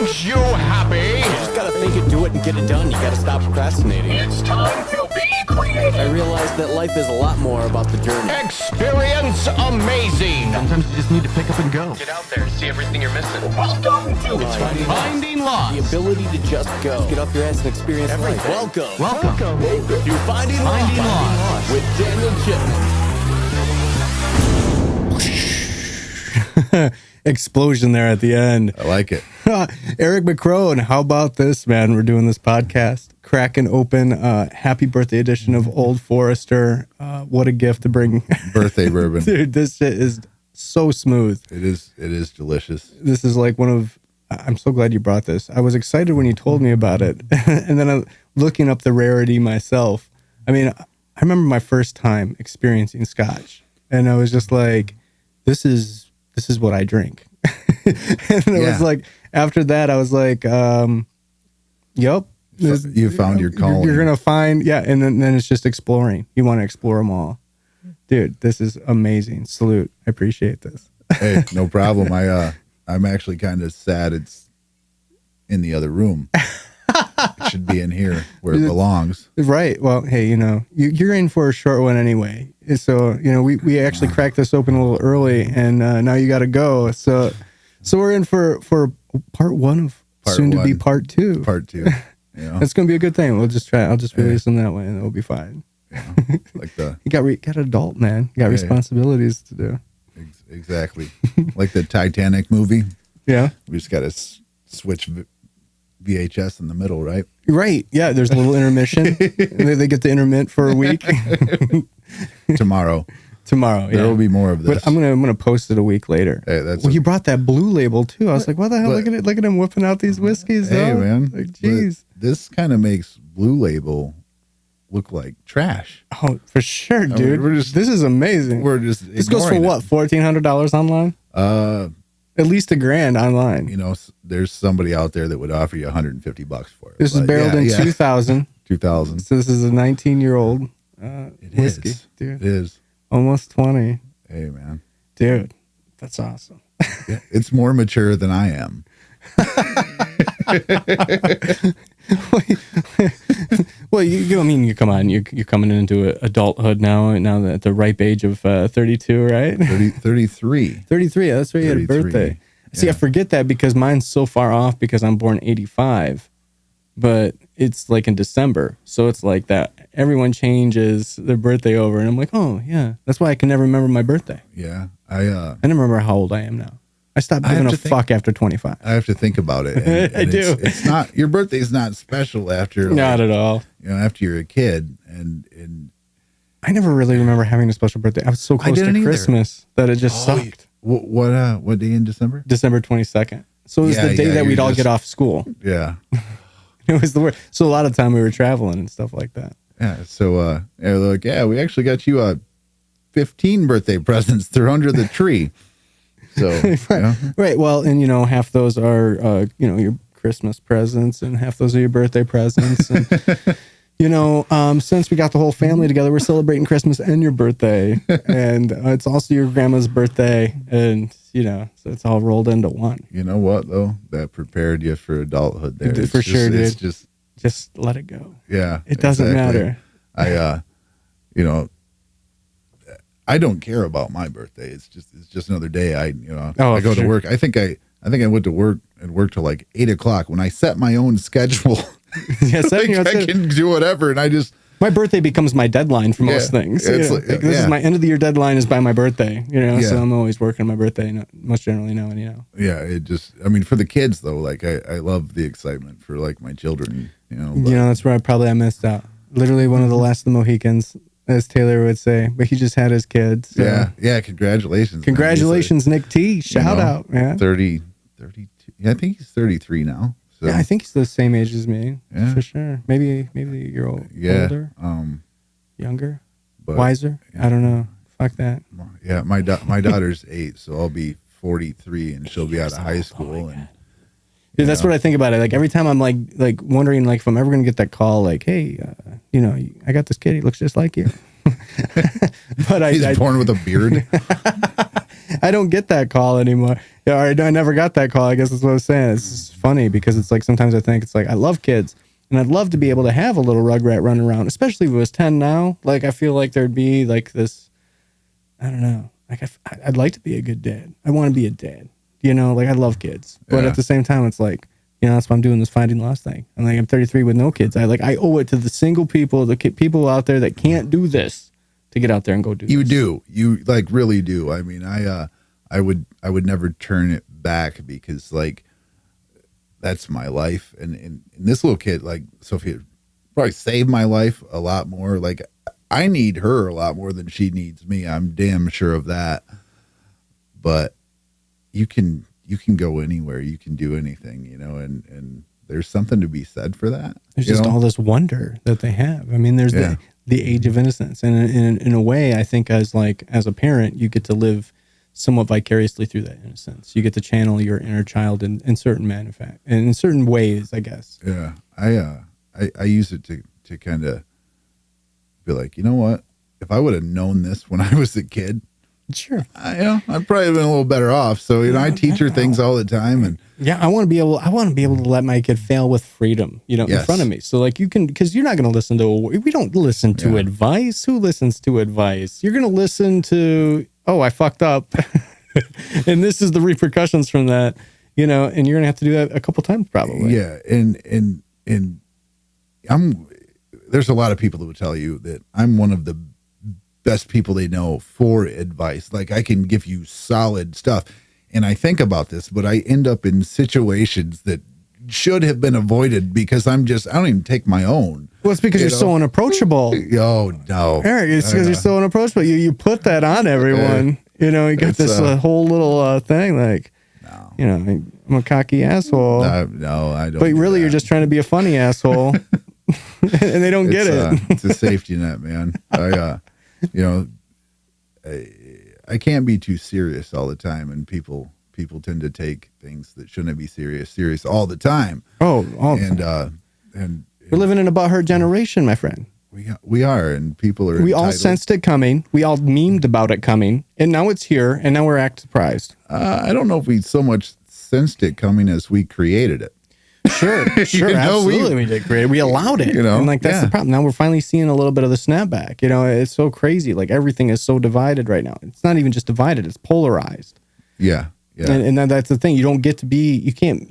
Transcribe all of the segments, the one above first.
makes you happy. You just gotta think it, do it, and get it done. You gotta stop procrastinating. It's time to be creative. I realized that life is a lot more about the journey. Experience amazing. Sometimes you just need to pick up and go. Get out there and see everything you're missing. Welcome to Finding Lost. The ability to just go. Get off your ass and experience everything. Welcome. Welcome. To Finding Lost with Daniel Chipman. Explosion there at the end. I like it. Eric McCroan, how about this, man? We're doing this podcast, cracking open happy birthday edition of Old Forester. What a gift to bring. Birthday bourbon. Dude, this shit is so smooth. It is delicious. This is like I'm so glad you brought this. I was excited when you told me about it. And then I'm looking up the rarity myself. I mean, I remember my first time experiencing scotch, and I was just like, this is what I drink. And it was like, after that, I was like, yep. You found your calling. You're going to find, and then it's just exploring. You want to explore them all. Dude, this is amazing. Salute. I appreciate this. Hey, no problem. I'm actually kind of sad it's in the other room. It should be in here where it belongs. Right. Well, hey, you're in for a short one anyway. So, we actually cracked this open a little early, and now you got to go. So we're in for part one of soon to be part two. Part two. That's going to be a good thing. We'll just try. I'll just release them that way, and it'll be fine. Like you got adult, man. You got responsibilities to do. Exactly. Like the Titanic movie. Yeah. We just got to switch VHS in the middle, right? Right. Yeah. There's a little intermission. They get the intermit for a week. Tomorrow. Yeah. There will be more of this. But I'm gonna post it a week later. Hey, you brought that blue label too. I was like, what the hell? Look at him whipping out these whiskeys. Hey, man. Like, geez. This kind of makes Blue Label look like trash. Oh, for sure, dude. This is amazing. This goes for what? $1,400 online? At least $1,000 online. There's somebody out there that would offer you $150 for it. This is barreled in 2000. 2000. So this is a 19-year-old whiskey, dude. It is. Almost 20. Hey, man. Dude, that's awesome. Yeah, it's more mature than I am. Well, you come on. You're coming into adulthood now at the ripe age of 32, right? 33. 33. That's right. You had a birthday. Yeah. See, I forget that because mine's so far off because I'm born 85, but it's like in December. So it's like that. Everyone changes their birthday over, and I'm like, oh yeah, that's why I can never remember my birthday. Yeah, I don't remember how old I am now. I stopped giving a fuck after 25. I have to think about it. And I do. It's not, your birthday's not special after. Not at all. After you're a kid, and I never really remember having a special birthday. I was so close to Christmas that it just sucked. What day in December? December 22nd. So it was the day that we'd all get off school. Yeah. It was the worst. So a lot of time we were traveling and stuff like that. Yeah. So they're like, we actually got you 15 birthday presents. They're under the tree. So right. Well, and half those are your Christmas presents, and half those are your birthday presents. And since we got the whole family together, we're celebrating Christmas and your birthday, and it's also your grandma's birthday, and so it's all rolled into one. You know what though? That prepared you for adulthood. There, for sure, dude. It's just let it go. Yeah, it doesn't matter. I don't care about my birthday. It's just another day. I go to work. I think I went to work and worked till like 8:00 when I set my own schedule. Yeah, I can do whatever, and my birthday becomes my deadline for most things. This is my end of the year deadline is by my birthday. So I'm always working on my birthday. Most generally now, Yeah, for the kids though. Like I love the excitement for like my children. That's where I missed out. Literally one of the last of the Mohicans, as Taylor would say, but he just had his kids. So. Yeah. Congratulations. Congratulations, Nick T. Shout out, man. 32. Yeah, I think he's 33 now. So. Yeah, I think he's the same age as me. Yeah, for sure. Maybe a year older. Younger, wiser. Yeah. I don't know. Fuck that. Yeah, my daughter's 8, so I'll be 43, and she'll be out of high school. And dude, that's what I think about it. Like every time I'm like wondering like if I'm ever gonna get that call, like, hey, I got this kid. He looks just like you. But he's born with a beard. I don't get that call anymore. Yeah, I never got that call. I guess that's what I was saying. It's just funny because it's like sometimes I think it's like I love kids and I'd love to be able to have a little rugrat running around, especially if it was 10 now. Like I feel like there'd be like this, I don't know. Like I'd like to be a good dad. I want to be a dad. You know, like I love kids, but at the same time, it's like, you know, that's why I'm doing this Finding Lost thing. I'm like, I'm 33 with no kids. I owe it to the single people, the people out there that can't do this, to get out there and go do this. You like really do. I mean, I would never turn it back because like that's my life. And this little kid, like Sophia, probably saved my life a lot more. Like I need her a lot more than she needs me. I'm damn sure of that. But you can go anywhere, you can do anything, you know, and there's something to be said for that. There's just all this wonder that they have. I mean, there's the age of innocence. And in a way, I think as a parent, you get to live somewhat vicariously through that innocence. You get to channel your inner child in certain ways, I guess. Yeah. I use it to kind of be like, you know what? If I would have known this when I was a kid, sure, I'd probably have been a little better off. So, you know, I teach her things all the time, and I want to be able to let my kid fail with freedom, you know, in front of me. So like you can, because you're not going to listen to, we don't listen to advice. Who listens to advice? You're going to listen to, oh, I fucked up. And this is the repercussions from that, you know, and you're going to have to do that a couple times probably. Yeah. And there's a lot of people that would tell you that I'm one of the best people they know for advice. Like I can give you solid stuff. And I think about this, but I end up in situations that should have been avoided because I don't even take my own. Well, it's because you're so unapproachable. Oh, no. Eric, it's because you're so unapproachable. You put that on everyone. You know, you got this whole little thing like, you know, I'm a cocky asshole. No, I don't. But really, you're just trying to be a funny asshole. And they don't get it. It's a safety net, man. You know, I can't be too serious all the time, and people tend to take things that shouldn't be serious all the time. Oh, all the time. And we're living in a butthurt generation, my friend. We are, and people are. We all sensed it coming. We all memed about it coming, and now it's here, and now we're act surprised. I don't know if we so much sensed it coming as we created it. Sure, absolutely. We did create it. We allowed it. You know, and like that's the problem. Now we're finally seeing a little bit of the snapback. You know, it's so crazy. Like everything is so divided right now. It's not even just divided; it's polarized. Yeah. And that's the thing. You don't get to be. You can't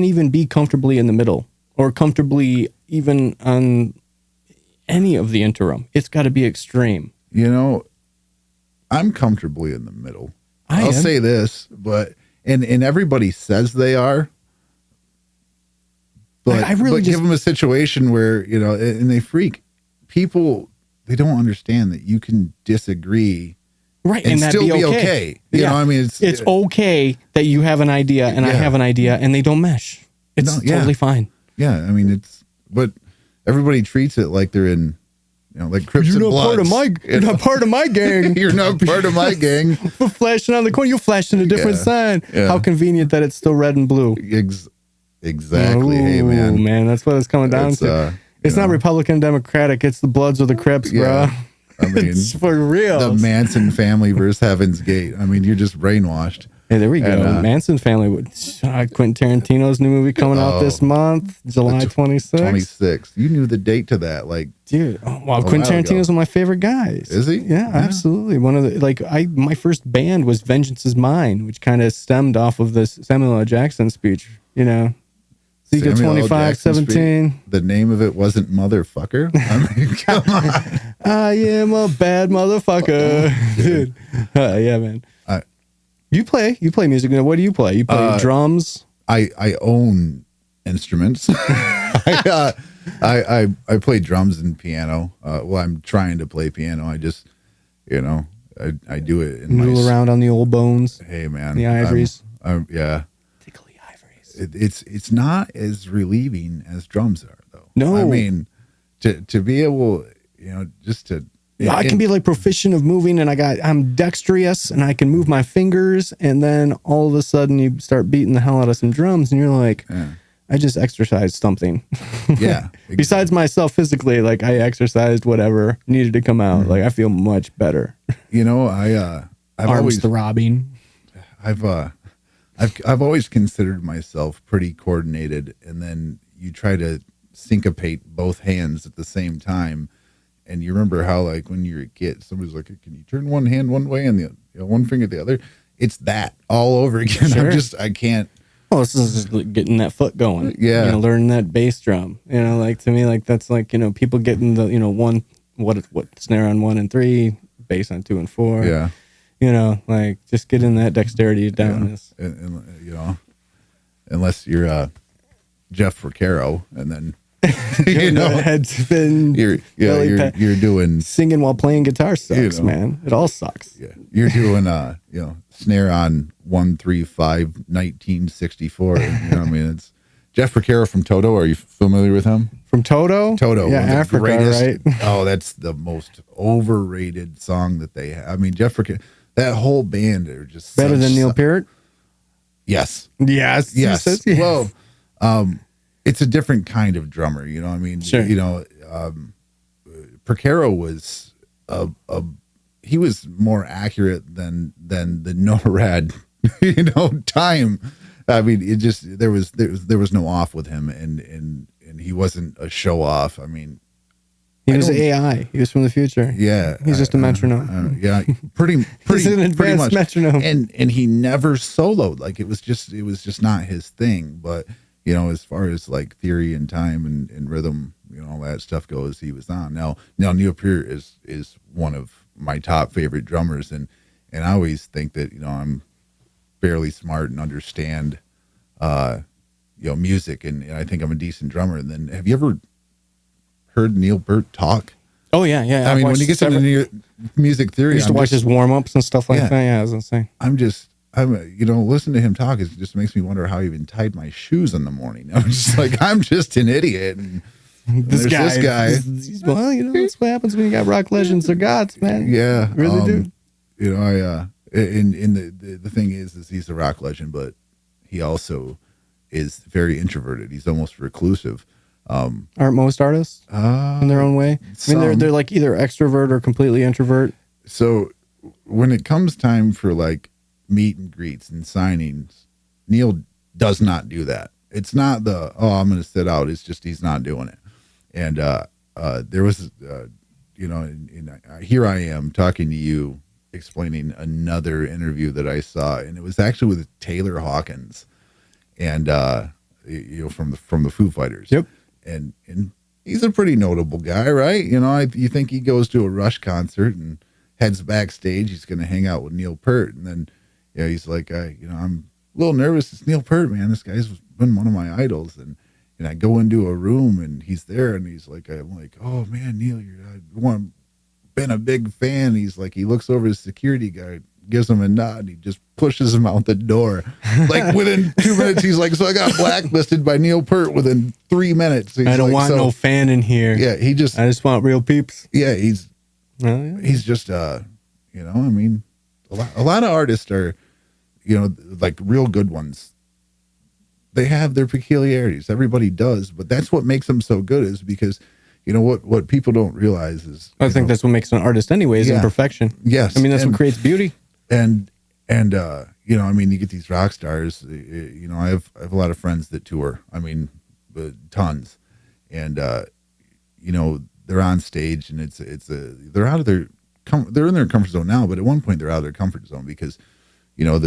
even be comfortably in the middle or comfortably even on any of the interim. It's got to be extreme. You know, I'm comfortably in the middle. I'll say this, but and everybody says they are. But I really give them a situation where, you know, and they freak. People, they don't understand that you can disagree, right, and still be okay. You know, I mean, it's okay that you have an idea and I have an idea, and they don't mesh. It's totally fine. Yeah, I mean, but everybody treats it like they're in, you know, like Crips and Bloods. You're not part of my gang. You're not part of my gang. We're flashing on the corner. You flashed in a different sign. Yeah. How convenient that it's still red and blue. Exactly. Hey, man, that's what it's coming down to. It's not Republican, Democratic. It's the Bloods or the Crips, bro. I mean, it's for real. The Manson family versus Heaven's Gate. I mean, you're just brainwashed. Hey, there we go. Manson family. Quentin Tarantino's new movie coming out this month, July 26th. 26th. You knew the date to that, like, dude. Quentin Tarantino's one of my favorite guys. Is he? Yeah, absolutely. One of the my first band was Vengeance Is Mine, which kind of stemmed off of this Samuel L. Jackson speech. You know. Ezekiel 25:17. The name of it wasn't Motherfucker. I mean, come on. I am a bad motherfucker, dude. Yeah, man. You play music. What do you play? You play drums. I own instruments. I play drums and piano. Well, I'm trying to play piano. I just, you know, I do it in noodle around on the old bones. Hey, man, the ivories. Yeah. It's not as relieving as drums are, though. No, I mean to be able, you know, just to. I can be like proficient of moving, and I'm dexterous, and I can move my fingers, and then all of a sudden you start beating the hell out of some drums, and you're like, I just exercised something. Yeah. Exactly. Besides myself physically, like I exercised whatever needed to come out. Like I feel much better. You know, I've arms always throbbing. I've always considered myself pretty coordinated, and then you try to syncopate both hands at the same time. And you remember how, like, when you're a kid, somebody's like, "Can you turn one hand one way and the one finger the other?" It's that all over again. Sure. I can't. Oh, this is just getting that foot going. Yeah. You know, learning that bass drum. You know, like to me, like that's like, you know, people getting the, you know, what snare on 1 and 3, bass on 2 and 4. Yeah. You know, like just getting that dexterity down is. And you know, unless you're Jeff Porcaro, and then you know, head spin. you're doing Singing while playing guitar sucks, you know. man. It all sucks. Yeah, you're doing you know, snare on 135 1964. You know, I mean, it's Jeff Porcaro from Toto. Are you familiar with him? From Toto? Toto, Yeah, one of the Africa, greatest- right? Oh, that's the most overrated song that they have. I mean, Jeff Porcaro, that whole band are just Better such than Neil Peart? Yes, Yes. yes. He says yes. Well, it's a different kind of drummer. You know, I mean, Sure. you know, Porcaro was he was more accurate than the NORAD, you know, time. I mean, it just there was no off with him, and he wasn't a show off. I mean, He was AI. He was from the future. yeah, He's just a metronome. yeah, pretty He's an pretty advanced much. metronome. And he never soloed. Like it was just not his thing. But you know, as far as like theory and time and rhythm, you know, all that stuff goes, he was on. Now Neil Peart is one of my top favorite drummers, and I always think that, you know, I'm fairly smart and understand you know, music, and I think I'm a decent drummer. And then, have you ever heard Neil Peart talk? Oh, yeah, yeah. I mean, when you get into music theory, I used to watch his warm-ups and stuff like Yeah. that. Yeah, I was going to say. I'm you know, listen to him talk. It just makes me wonder how he even tied my shoes in the morning. I'm just like, I'm just an idiot. And This there's guy. this guy. Well, you know, that's what happens when you got rock legends. They're gods, man. Yeah, Really do. You know, the thing is he's a rock legend, but he also is very introverted. He's almost reclusive. Aren't most artists in their own way? I mean, some. they're like either extrovert or completely introvert. So when it comes time for like meet and greets and signings, Neil does not do that. It's not I'm going to sit out. It's just he's not doing it. And there was, you know, here I am talking to you, explaining another interview that I saw, and it was actually with Taylor Hawkins, and you know, from the Foo Fighters. Yep. And he's a pretty notable guy, right? You know, you think he goes to a Rush concert and heads backstage, he's going to hang out with Neil Peart, and then, you know, he's like, you know, I'm a little nervous. It's Neil Peart, man. This guy's been one of my idols, and I go into a room and he's there, and he's like, I'm like, oh man, Neil, I've been a big fan. He's like, he looks over his security guy, gives him a nod, and he just pushes him out the door. Like within 2 minutes, he's like, so I got blacklisted by Neil Peart within 3 minutes. He's I don't like, want no fan in here. Yeah, I just want real peeps. yeah, he's Yeah. just you know, I mean, a lot of artists are, you know, like real good ones, they have their peculiarities. Everybody does, but that's what makes them so good, is because, you know, what people don't realize is, I think that's what makes an artist anyways, Yeah. imperfection. Yes. I mean, that's And- what creates beauty. and you know, I mean, you get these rock stars, you know, I have a lot of friends that tour, I mean, tons, and you know, they're on stage, and they're out of they're in their comfort zone now, but at one point they're out of their comfort zone, because, you know,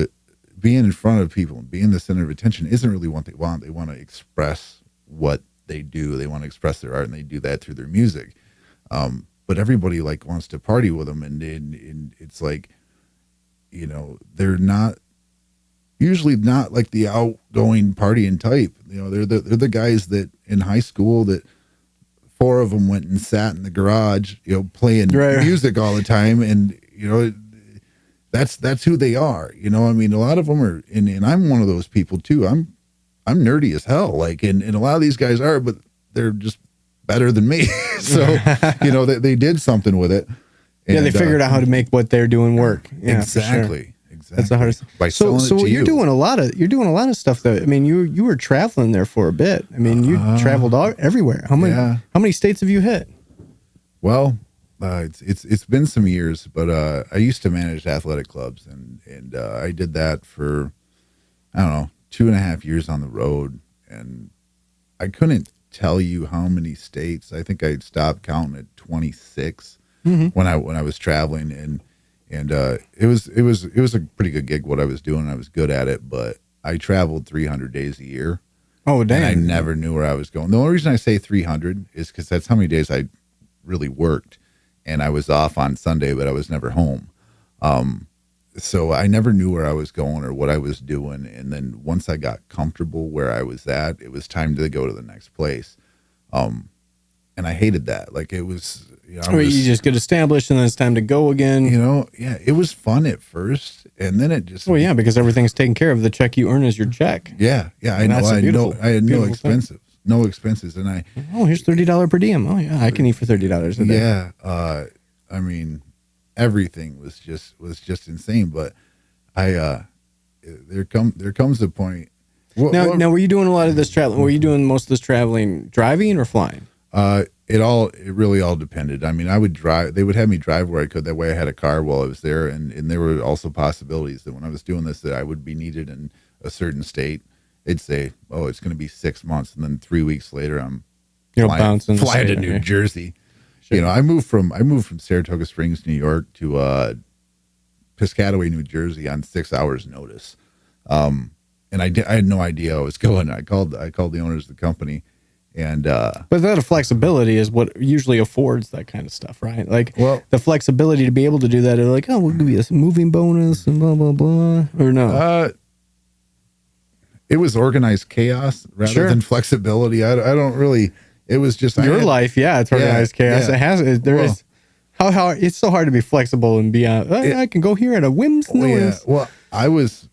being in front of people and being the center of attention isn't really what they want. They want to express what they do. They want to express their art, and they do that through their music. But everybody like wants to party with them, and it's like, you know, they're usually not like the outgoing partying type. You know, they're the guys that in high school that 4 of them went and sat in the garage, you know, playing music all the time, and you know, that's who they are. You know, I mean, a lot of them are, and I'm one of those people too. I'm nerdy as hell, like, and a lot of these guys are, but they're just better than me. So, you know, they did something with it. Yeah, they figured out how to make what they're doing work. Yeah, exactly. Exactly. That's the hardest. So you're doing a lot of stuff though. I mean, you were traveling there for a bit. I mean, you traveled everywhere. How many states have you hit? Well, It's been some years, but I used to manage athletic clubs, and I did that for, I don't know, 2.5 years on the road, and I couldn't tell you how many states. I think I stopped counting at 26 when I was traveling, and it was a pretty good gig what I was doing. I was good at it, but I traveled 300 days a year. Oh, dang. And I never knew where I was going. The only reason I say 300 is because that's how many days I really worked, and I was off on Sunday, but I was never home. So I never knew where I was going or what I was doing. And then once I got comfortable where I was at, it was time to go to the next place. And I hated that. Like, it was, you just get established and then it's time to go again. Yeah, it was fun at first, and then it just. Well, yeah, because everything's taken care of. The check you earn is your check. Yeah, I know. I had no expenses, and I. Oh, here's $30 per diem. Oh yeah, I can eat for $30 a day. Yeah, I mean, everything was just insane. But there comes a point. Now, were you doing a lot of this traveling? Were you doing most of this traveling driving or flying? It really all depended. I mean, I would drive. They would have me drive where I could. That way, I had a car while I was there, and there were also possibilities that when I was doing this, that I would be needed in a certain state. They'd say, "Oh, it's going to be 6 months," and then 3 weeks later, I'm flying to New Jersey. Sure. I moved from Saratoga Springs, New York, to Piscataway, New Jersey, on 6 hours' notice. And I had no idea I was going. I called the owners of the company. And but that flexibility is what usually affords that kind of stuff, right? Like, the flexibility to be able to do that. They're like, oh, we'll give you a moving bonus and blah blah blah, or no? It was organized chaos rather than flexibility. I don't really. It was just your life. Yeah, it's organized chaos. Yeah. It has. Is how it's so hard to be flexible and be on. I can go here at a whim's notice. Yeah. Well, I was,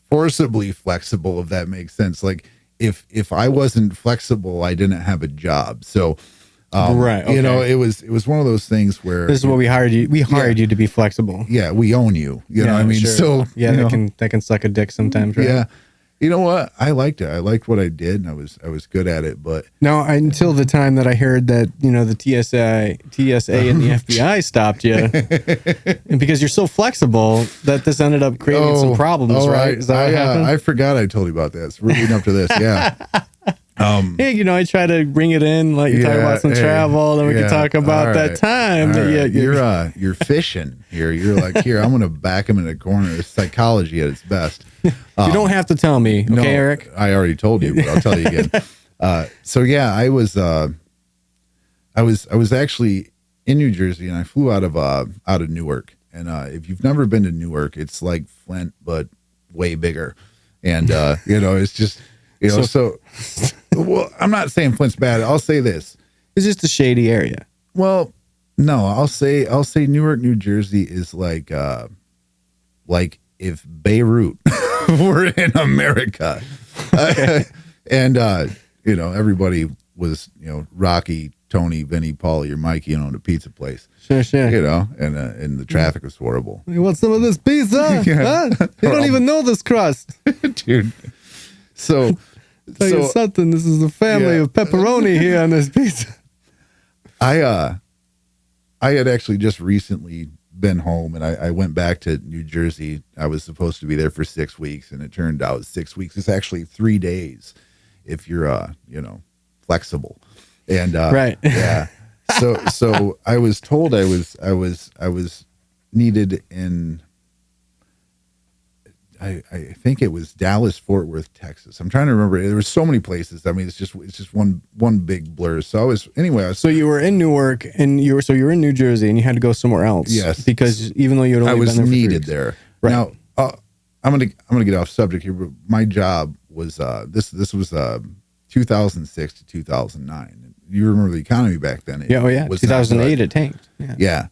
forcibly flexible, if that makes sense. Like, if I wasn't flexible, I didn't have a job. So right, okay. It was one of those things where this is what we hired you. We hired you to be flexible. Yeah, we own you. You know what I mean? Sure. So yeah, that can suck a dick sometimes, right? Yeah. You know what? I liked it. I liked what I did, and I was good at it. But no, until the time that I heard that the TSA and the FBI stopped you, and because you're so flexible, that this ended up creating some problems, right? Is that what happened? I forgot I told you about this. We're leading up to this, yeah. Hey, I try to bring it in, like you talk about some travel, then we can talk about that time that you're fishing here. You're like, here, I'm going to back him in a corner. It's psychology at its best. You don't have to tell me, okay, no, Eric? I already told you, but I'll tell you again. So yeah, I was actually in New Jersey, and I flew out of Newark. And if you've never been to Newark, it's like Flint but way bigger. And it's just well, I'm not saying Flint's bad. I'll say this: it's just a shady area. Well, no, I'll say Newark, New Jersey is like if Beirut were in America. Okay. And everybody was Rocky, Tony, Vinny, Paulie, or Mikey, a pizza place. Sure. And the traffic was horrible. You want some of this pizza? Yeah. Huh? You don't even know this crust, dude. So. Tell you something. This is a family of pepperoni here on this pizza. I had actually just recently been home, and I went back to New Jersey. I was supposed to be there for 6 weeks, and it turned out 6 weeks. It's actually 3 days if you're flexible. And right. Yeah. So I was told I was needed in. I think it was Dallas, Fort Worth, Texas. I'm trying to remember. There were so many places. I mean, it's just one big blur. So so you were in Newark, and you were in New Jersey, and you had to go somewhere else. Yes, because even though you had only been there for needed there. Right. Now, I'm gonna get off subject here, but my job was this was 2006 to 2009. You remember the economy back then? Yeah. Oh yeah. 2008 it tanked. Yeah.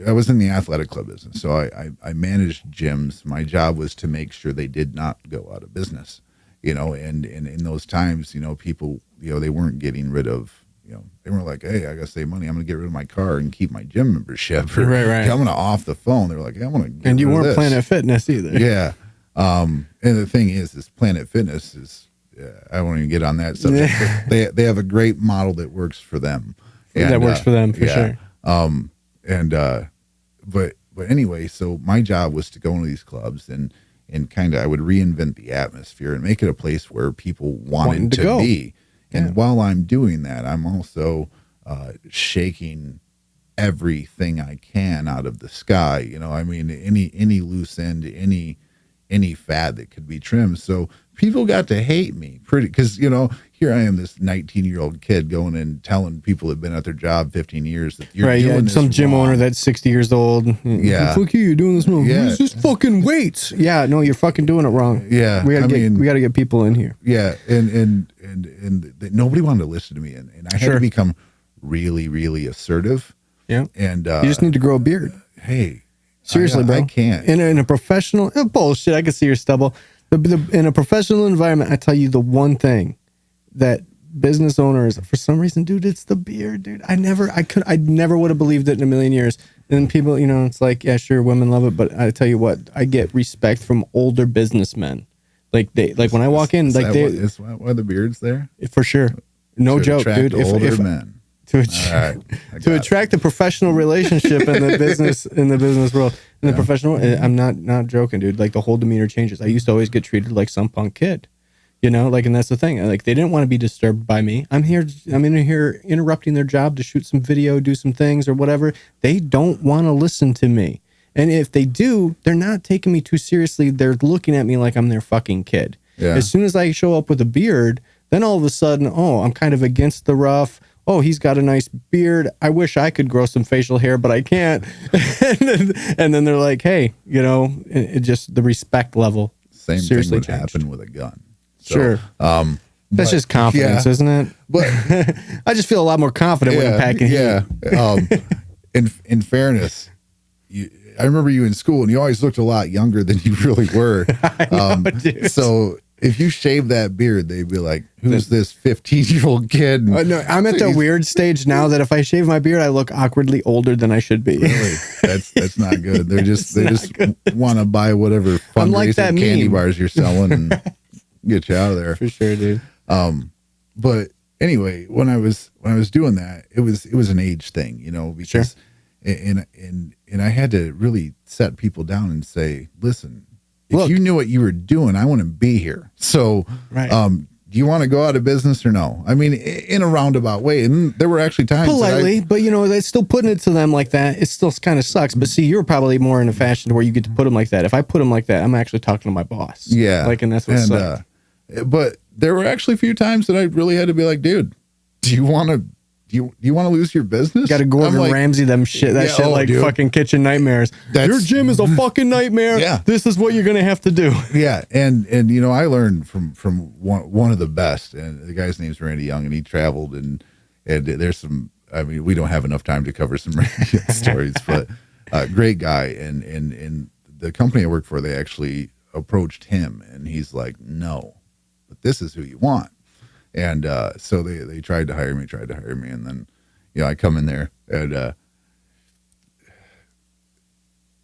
I was in the athletic club business, so I managed gyms. My job was to make sure they did not go out of business, and in those times, people, they weren't getting rid of, they weren't like, hey, I got to save money. I'm going to get rid of my car and keep my gym membership. Or, right. I'm going to off the phone. They're like, hey, I'm going to get And you rid weren't of this. Planet Fitness either. Yeah. And the thing is Planet Fitness is, I won't even get on that subject. But they have a great model that works for them. That works for them for sure. But anyway, so my job was to go into these clubs and kind of I would reinvent the atmosphere and make it a place where people wanted to be. And while I'm doing that, I'm also shaking everything I can out of the sky. You know, I mean, any loose end, any fad that could be trimmed. So people got to hate me pretty, because, you know, here I am, this 19-year-old kid going and telling people that've been at their job 15 years that you're doing this some gym wrong. owner that's 60 years old. Yeah. Fuck you, you're doing this wrong. Yeah. It's just fucking weights. Yeah, no, you're fucking doing it wrong. Yeah. We gotta get people in here. Yeah. And nobody wanted to listen to me. And I had to become really, really assertive. Yeah. And you just need to grow a beard. Hey. Seriously, bro. I can't. In a professional bullshit, I can see your stubble. In a professional environment, I tell you the one thing that business owners, for some reason, dude, it's the beard, dude. I never would have believed it in a million years. And people, you know, it's like, yeah, sure, women love it, but I tell you what, I get respect from older businessmen. Like when I walk in, is why the beard's there? For sure, no joke, dude. Older men. To attract a professional relationship in the business world, in the professional, I'm not joking, dude. Like the whole demeanor changes. I used to always get treated like some punk kid, you know, like, and that's the thing. Like they didn't want to be disturbed by me. I'm in here interrupting their job to shoot some video, do some things or whatever. They don't want to listen to me. And if they do, they're not taking me too seriously. They're looking at me like I'm their fucking kid. Yeah. As soon as I show up with a beard, then all of a sudden, I'm kind of against the rough. Oh, he's got a nice beard. I wish I could grow some facial hair, but I can't. and then they're like, hey, you know, it just the respect level. Same seriously thing would happen with a gun. So, sure. That's just confidence, isn't it? But I just feel a lot more confident when I'm packing heat. In fairness, I remember you in school, and you always looked a lot younger than you really were. I know, dude. So if you shave that beard, they'd be like, who's this 15-year-old kid? No, I'm at the weird stage now that if I shave my beard, I look awkwardly older than I should be. Really? That's not good. They just want to buy whatever fundraiser candy bars you're selling and get you out of there. For sure, dude. But anyway, when I was doing that, it was an age thing, you know, because and I had to really set people down and say, listen, if you knew what you were doing, I wouldn't be here. So, do you want to go out of business or no? I mean, in a roundabout way. And there were actually times politely, but you know, they're still putting it to them like that. It still kind of sucks. But see, you're probably more in a fashion to where you get to put them like that. If I put them like that, I'm actually talking to my boss. Yeah. Like, and that's what sucks. But there were actually a few times that I really had to be like, dude, do you want to lose your business? Got to Gordon Ramsay them shit. That shit like dude. Fucking kitchen nightmares. Your gym is a fucking nightmare. Yeah. This is what you're going to have to do. Yeah. And you know, I learned from one of the best, and the guy's name's Randy Young, and he traveled and there's some, I mean, we don't have enough time to cover some stories, but great guy. And the company I work for, they actually approached him, and he's like, no, but this is who you want. And so they tried to hire me, and then, you know, I come in there, and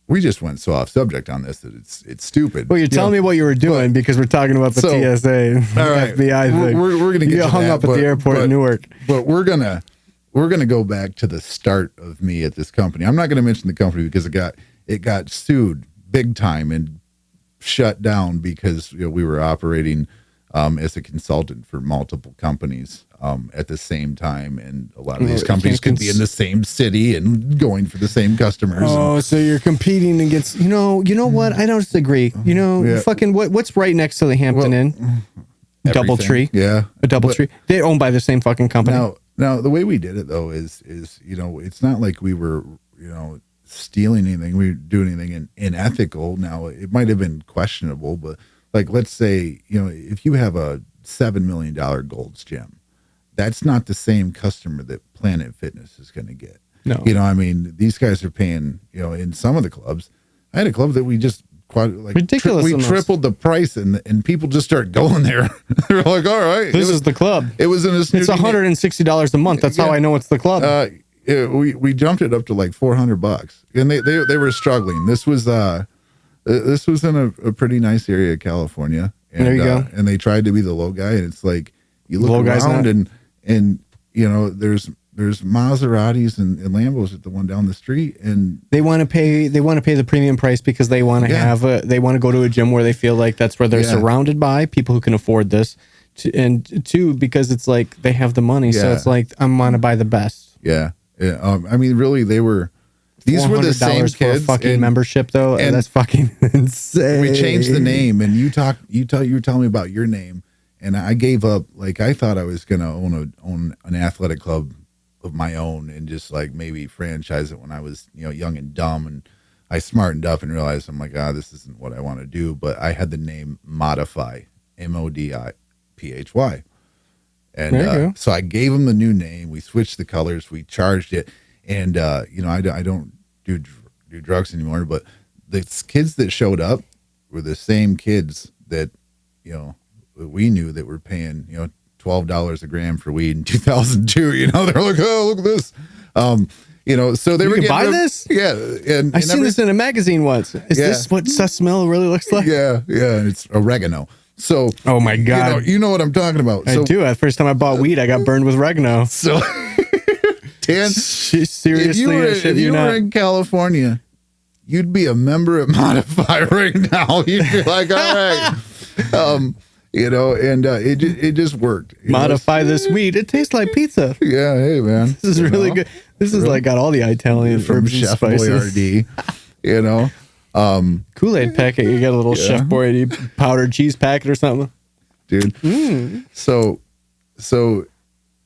we just went so off subject on this that it's stupid. Well, you're telling me what you were doing because we're talking about the TSA, and FBI thing. We're gonna get hung up at the airport in Newark. But we're gonna go back to the start of me at this company. I'm not gonna mention the company because it got sued big time and shut down because, you know, we were operating as a consultant for multiple companies at the same time, and a lot of these companies could be in the same city and going for the same customers. Oh, so you're competing against, you know what? I don't disagree. You know, fucking what's right next to the Hampton Inn? Doubletree. Yeah, a Doubletree. They're owned by the same fucking company. Now the way we did it though is you know, it's not like we were, you know, stealing anything. We didn't do anything unethical. Now it might have been questionable, but like, let's say, you know, if you have a $7 million Gold's Gym, that's not the same customer that Planet Fitness is going to get. No. You know, I mean, these guys are paying, you know, in some of the clubs. I had a club that we just ridiculous. We tripled the price, and people just start going there. They're like, all right, this is the club. It was in this. It's $160 a month. That's how I know it's the club. We jumped it up to like $400, and they were struggling. This was in a pretty nice area of California, And, there you go. And they tried to be the low guy, and it's like you look Low guy's around not. and you know there's Maseratis and Lambos at the one down the street, and They want to pay the premium price because they want to they want to go to a gym where they feel like that's where they're surrounded by people who can afford this. And two, because it's like they have the money, so it's like I want to buy the best. Yeah. I mean, really, these were the same kids. For a fucking membership, though, and that's fucking insane. We changed the name, and you were telling me about your name, and I gave up. Like I thought I was gonna own an athletic club of my own and just like maybe franchise it when I was young and dumb, and I smartened up and realized I'm like, this isn't what I want to do. But I had the name Modiphy, MODIPHY. And so I gave him the new name. We switched the colors. We charged it. And, I don't do drugs anymore. But the kids that showed up were the same kids that, we knew that were paying, $12 a gram for weed in 2002. They're like, oh, look at this. So they were getting buy this? Yeah. And I seen this in a magazine once. Is this what sus smell really looks like? Yeah. And it's oregano. So, oh my God, you know what I'm talking about. I do. The first time I bought weed, I got burned with oregano. So, Dan, seriously, if you were in California, you'd be a member at Modiphy right now. You'd be like, all right, and it just worked. Modify this weed. It tastes like pizza. Yeah, hey man, this is really good. This is like got all the Italian from herbs Chef and spices. Boyardee, Kool-Aid packet. You got a little Chef Boyardee powdered cheese packet or something, dude. So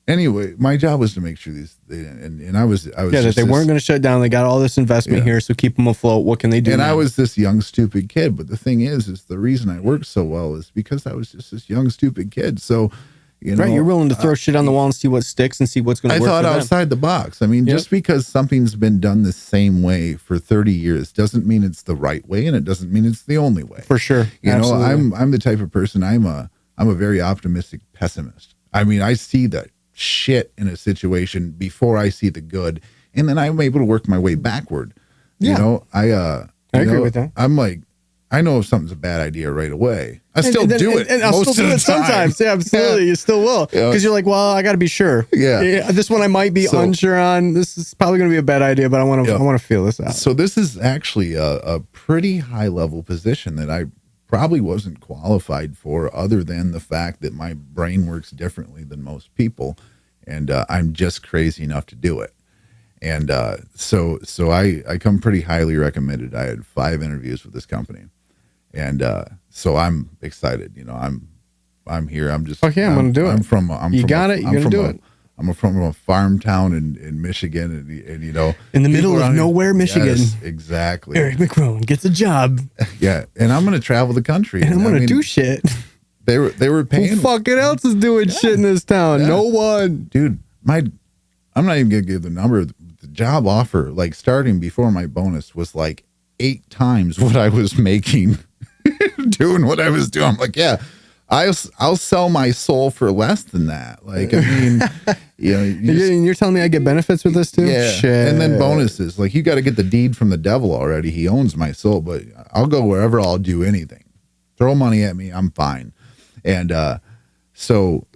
anyway, my job was to make sure I was that they weren't going to shut down. They got all this investment here, so keep them afloat. What can they do? And now? I was this young stupid kid, but the thing is the reason I worked so well is because I was just this young stupid kid. So you're willing to throw shit on the wall and see what sticks and see what's going to work. I thought outside the box. I mean, just because something's been done the same way for 30 years doesn't mean it's the right way, and it doesn't mean it's the only way. For sure. I'm the type of person. I'm a very optimistic pessimist. I mean, I see the shit in a situation before I see the good, and then I'm able to work my way backward. I agree with that. I'm like, I know if something's a bad idea right away. I still do it. And I'll still do it sometimes. Yeah, absolutely. You still will. Because you're like, well, I got to be sure. Yeah. This one I might be unsure on. This is probably going to be a bad idea, but I want to feel this out. So this is actually a pretty high level position that I probably wasn't qualified for, other than the fact that my brain works differently than most people. And I'm just crazy enough to do it. And so I come pretty highly recommended. I had 5 interviews with this company. And so I'm excited. I'm here. I'm just. Okay, I'm going to do it. I'm from. You're going to do it. I'm from a farm town in Michigan, and in the middle of nowhere, Michigan. Yes, exactly. Eric McCroan gets a job. Yeah, and I'm going to travel the country, and I'm going to do shit. They were paying. Who fucking else is doing shit in this town? Yeah. No one, dude. I'm not even going to give the number. The job offer, like starting before my bonus, was like 8 times what I was making. Doing what I was doing. I'm like, yeah, I'll sell my soul for less than that. Like, I mean, you're telling me I get benefits with this too? Yeah. Shit. And then bonuses. Like, you got to get the deed from the devil already. He owns my soul, but I'll go wherever. I'll do anything. Throw money at me. I'm fine. And so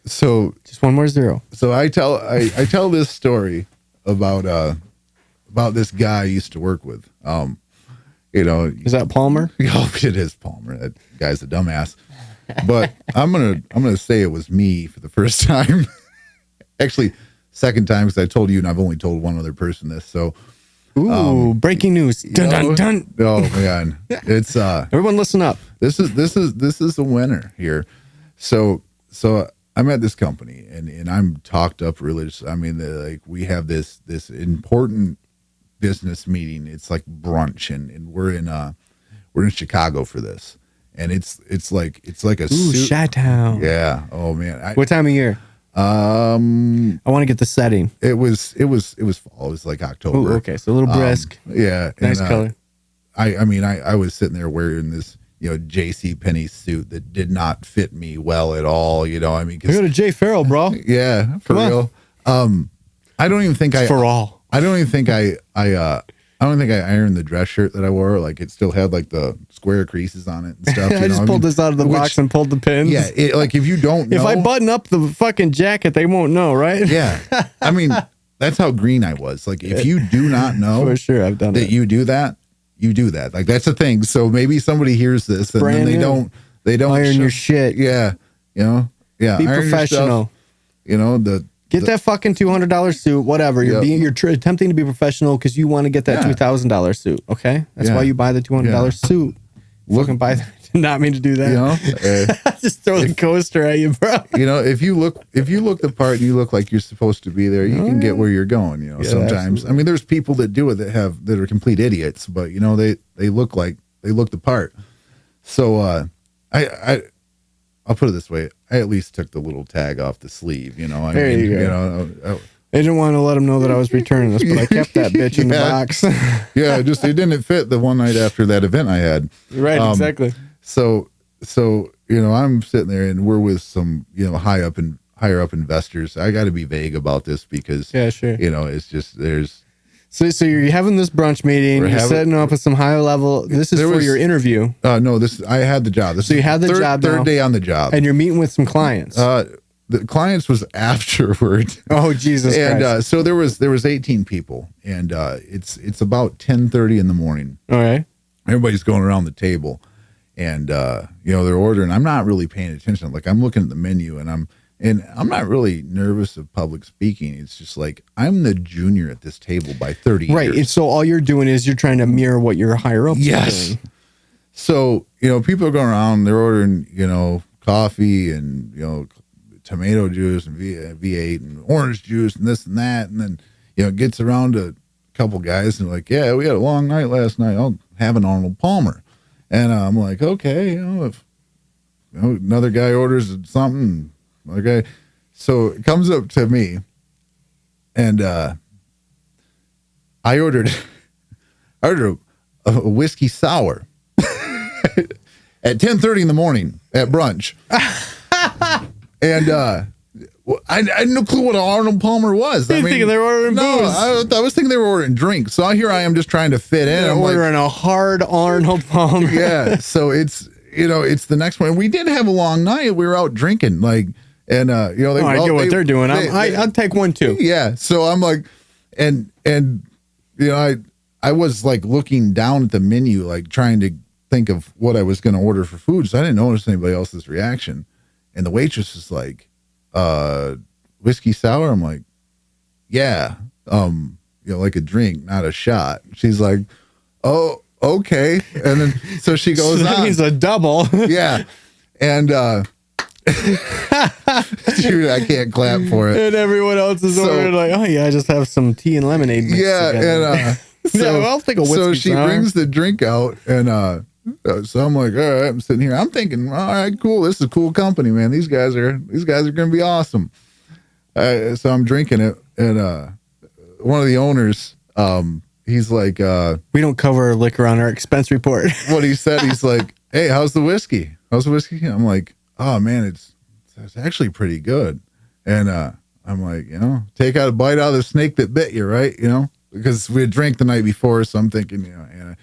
just one more zero. So I tell this story about this guy I used to work with. Is that Palmer? Oh, it is Palmer. That guy's a dumbass. But I'm gonna say it was me for the first time. Actually, second time, because I told you, and I've only told one other person this. So, breaking news! Dun dun dun! Oh man, it's everyone listen up. This is a winner here. So I'm at this company, and I'm talked up religiously. I mean, we have this important business meeting. It's like brunch, and we're in Chicago for this, and it's like a Chi-town. Yeah. Oh man. What time of year? I want to get the setting. It was fall. It was like October. Ooh, okay, so a little brisk. Yeah. Nice color. I was sitting there wearing this J.C. Penney suit that did not fit me well at all. I go to Jay Farrell, bro. Yeah, for real. I don't even think I don't think I ironed the dress shirt that I wore. Like it still had like the square creases on it and stuff. I just pulled this out of the box and pulled the pins. Yeah, like if you don't know. If I button up the fucking jacket, they won't know, right? Yeah. I mean, that's how green I was. Like if you do not know For sure, I've done that it. you do that, you do that. Like that's the thing. So maybe somebody hears this and then they don't iron your shit. Yeah. You know? Yeah. Be iron your professional. stuff. You know, Get that fucking $200 suit, whatever. You're attempting to be professional because you want to get that $2,000 suit. Okay, that's why you buy the $200 suit. Fucking buy that. Did not mean to do that. You know, just throw the coaster at you, bro. You know, if you look the part and you look like you're supposed to be there, you can get where you're going. You know, sometimes. Absolutely. I mean, there's people that do it that are complete idiots, but you know, they look the part. So I'll put it this way. I at least took the little tag off the sleeve, you know. I didn't want to let them know that I was returning this, but I kept that bitch in the box. Yeah, just it didn't fit the one night after that event I had. Right, exactly. So you know, I'm sitting there and we're with some, you know, higher up investors. I got to be vague about this because you know, it's just there's. So you're having this brunch meeting. You're setting up with some higher level. This is for your interview. No, I had the job. So you had the job. Third day on the job, and you're meeting with some clients. The clients was afterward. Oh Jesus Christ! And so there was 18 people, and it's about 10:30 in the morning. All right. Everybody's going around the table, and you know, they're ordering. I'm not really paying attention. Like I'm looking at the menu, and I'm not really nervous of public speaking. It's just like I'm the junior at this table by 30 years. Right. And so all you're doing is you're trying to mirror what your higher ups are doing. So, you know, people are going around, they're ordering, you know, coffee and, you know, tomato juice and V8 and orange juice and this and that. And then, you know, it gets around to a couple guys and like, yeah, we had a long night last night. I'll have an Arnold Palmer. And I'm like, okay, you know, if you know, another guy orders something. Okay, so it comes up to me, and I ordered a whiskey sour at 10:30 in the morning at brunch, and I had no clue what an Arnold Palmer was. I mean, thinking they were ordering booze. I was thinking they were ordering drinks. So here I am just trying to fit in. I'm ordering a hard Arnold Palmer. Yeah, so it's, you know, it's the next one. We did have a long night. We were out drinking, like. And you know, I get what they're doing. I'll take one too. Yeah. So I'm like, and you know, I was like looking down at the menu, like trying to think of what I was going to order for food. So I didn't notice anybody else's reaction. And the waitress was like, whiskey sour. I'm like, yeah. You know, like a drink, not a shot. She's like, oh, okay. And then so she goes so that means a double. Yeah. And dude, I can't clap for it. And everyone else is ordering like, oh yeah, I just have some tea and lemonade. Yeah, together. And so I'll take a whiskey. So she brings the drink out, and so I'm like, all right, I'm sitting here. I'm thinking, all right, cool. This is a cool company, man. These guys are gonna be awesome. So I'm drinking it, and one of the owners, he's like, we don't cover liquor on our expense report. What he said, he's like, hey, how's the whiskey? I'm like, oh man, it's actually pretty good. And I'm like, you know, take out a bite out of the snake that bit you, right? You know, because we had drank the night before, so I'm thinking, you know,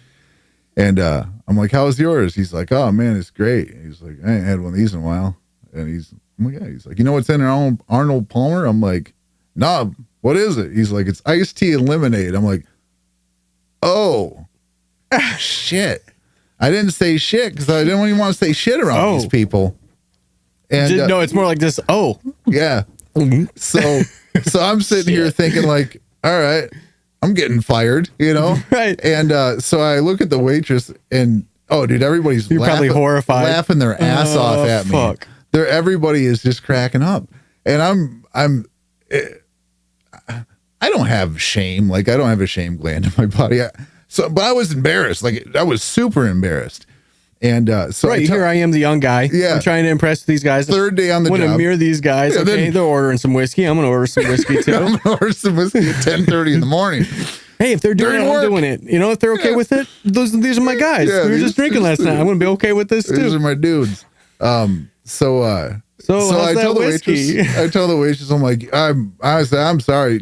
and I'm like, how's yours? He's like, oh man, it's great. He's like, I ain't had one of these in a while. And I'm like, yeah. He's like, you know what's in an Arnold Palmer? I'm like, nah, what is it? He's like, it's iced tea and lemonade. I'm like, oh shit. I didn't say shit because I didn't even want to say shit around these people. And no, it's more like this. Oh, yeah. So I'm sitting here thinking like, all right, I'm getting fired, you know? Right. And so I look at the waitress and, oh, dude, everybody's probably horrified, laughing their ass off at me. Everybody is just cracking up, and I don't have shame. Like I don't have a shame gland in my body. But I was embarrassed. Like I was super embarrassed. And so here I am, the young guy. Yeah, I'm trying to impress these guys. Third day on the job. Want to mirror these guys? Yeah, okay, they're ordering some whiskey. I'm gonna order some whiskey too. I'm gonna order some whiskey at 10:30 in the morning. Hey, if they're doing it, I'm doing it. You know, if they're okay with it, these are my guys. Yeah, we were just drinking last night. I'm gonna be okay with this too. These are my dudes. So I tell the waitress, I'm like, I'm sorry.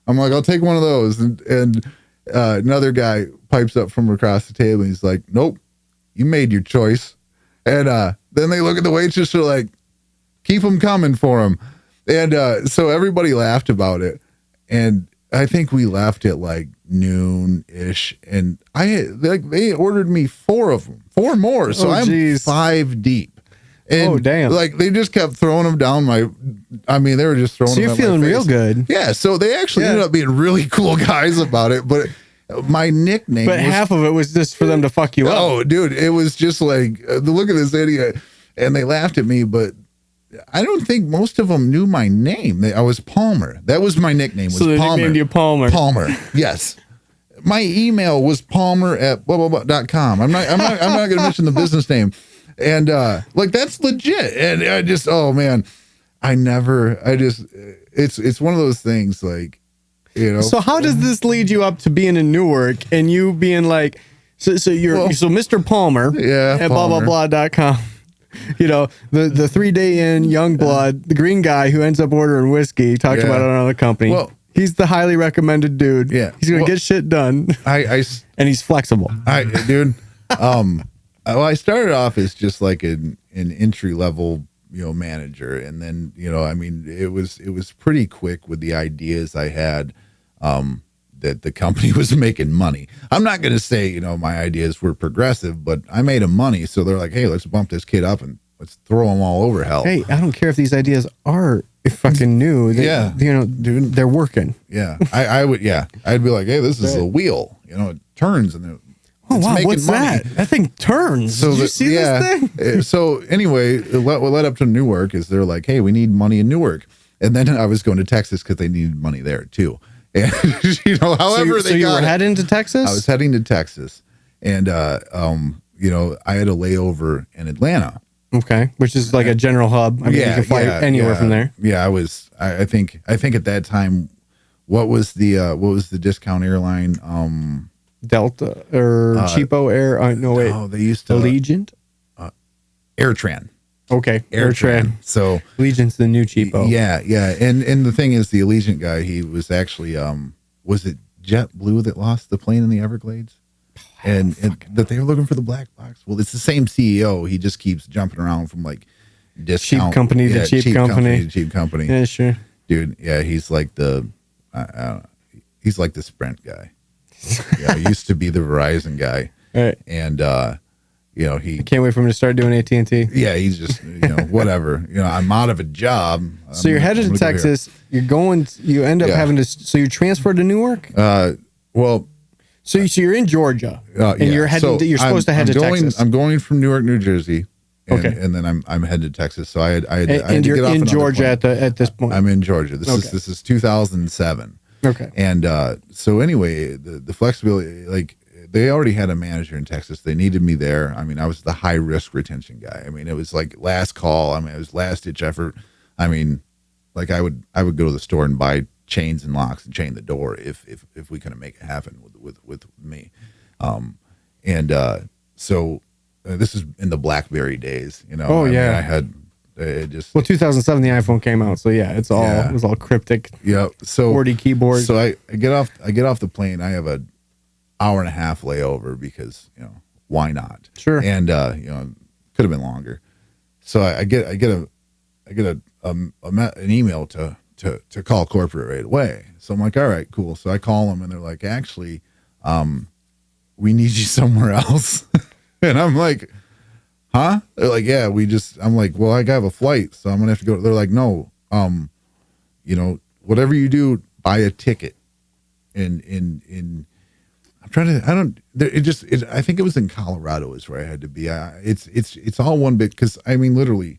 I'm I'm like, I'll take one of those. And another guy pipes up from across the table. And he's like, nope, you made your choice. And then they look at the waitress. They're like, keep them coming for him. And so everybody laughed about it. And I think we left at like noon-ish. And they ordered me 4 of them, 4 more. So I'm 5 deep. And damn. Like they just kept throwing them down they were just throwing them. So you're feeling real good. Yeah. So they actually ended up being really cool guys about it. But my nickname half of it was just for them to fuck you up. Oh, dude, it was just like, look at this idiot. And they laughed at me, but I don't think most of them knew my name. I was Palmer. That was my nickname. So they nicknamed you Palmer. Palmer. Yes. My email was palmer@blah.com. I'm not going to mention the business name. And like that's legit. And I just, oh man, it's one of those things like, you know. So how does this lead you up to being in Newark and you being like, so Mr. Palmer, at blah.com, you know, the 3-day in young blood, the green guy who ends up ordering whiskey, talked about it on another company. Well, he's the highly recommended dude. Yeah. He's going to get shit done. And he's flexible. Dude, well, I started off as just like an entry level, you know, manager. And then, you know, I mean, it was pretty quick with the ideas I had, that the company was making money. I'm not going to say, you know, my ideas were progressive, but I made them money. So they're like, hey, let's bump this kid up and let's throw him all over hell. Hey, I don't care if these ideas are fucking new. Yeah. You know, dude, they're working. Yeah. I'd be like, hey, this is a wheel, you know, it turns and oh, wow, what's money. That thing turns. So did you see this thing? So anyway, what led up to Newark is they're like, hey, we need money in Newark. And then I was going to Texas because they needed money there too. And, you know, however so you were heading to Texas? I was heading to Texas. And, you know, I had a layover in Atlanta. Okay. Which is like a general hub. I mean, you can fly anywhere from there. Yeah, I think at that time, what was the discount airline? Delta or Cheapo Air? No, wait. Oh, they used to Allegiant? AirTran. Okay, AirTran. So Allegiant's the new cheapo. Yeah. And the thing is, the Allegiant guy, he was actually, was it JetBlue that lost the plane in the Everglades? And that they were looking for the black box. Well, it's the same CEO. He just keeps jumping around from like discount cheap company to cheap company. Cheap company. Yeah, sure. Dude, yeah, he's like the Sprint guy. Yeah, he used to be the Verizon guy. Right. And you know, I can't wait for him to start doing AT&T. Yeah, he's just, you know, whatever. You know, I'm out of a job. So you're headed to Texas. You end up having to. So you transferred to Newark. Well. So you're in Georgia, and you're heading. You're supposed to head to Texas. I'm going from Newark, New Jersey. And then I'm headed to Texas. So I had to you're get off in Georgia at this point. I'm in Georgia. This is 2007. Okay. And so anyway, the flexibility, like they already had a manager in Texas. They needed me there. I mean, I was the high risk retention guy. I mean, it was like last call. I mean, it was last ditch effort. I mean, like I would go to the store and buy chains and locks and chain the door if we couldn't make it happen with me. So this is in the BlackBerry days, you know. Oh, I yeah. mean, I had it just. Well, 2007, the iPhone came out, so yeah, it was all cryptic. Yeah. So QWERTY keyboard. So I get off the plane. I have a hour and a half layover because, you know, why not? Sure. And you know, could have been longer. So I get an email to call corporate right away. So I'm like, all right, cool. So I call them and they're like, actually, we need you somewhere else. And I'm like, huh? They're like, yeah, I'm like, well, I have a flight, so I'm gonna have to go. They're like, no, you know, whatever you do, buy a ticket. In I'm trying to, I think it was in Colorado is where I had to be. It's all one big, because I mean, literally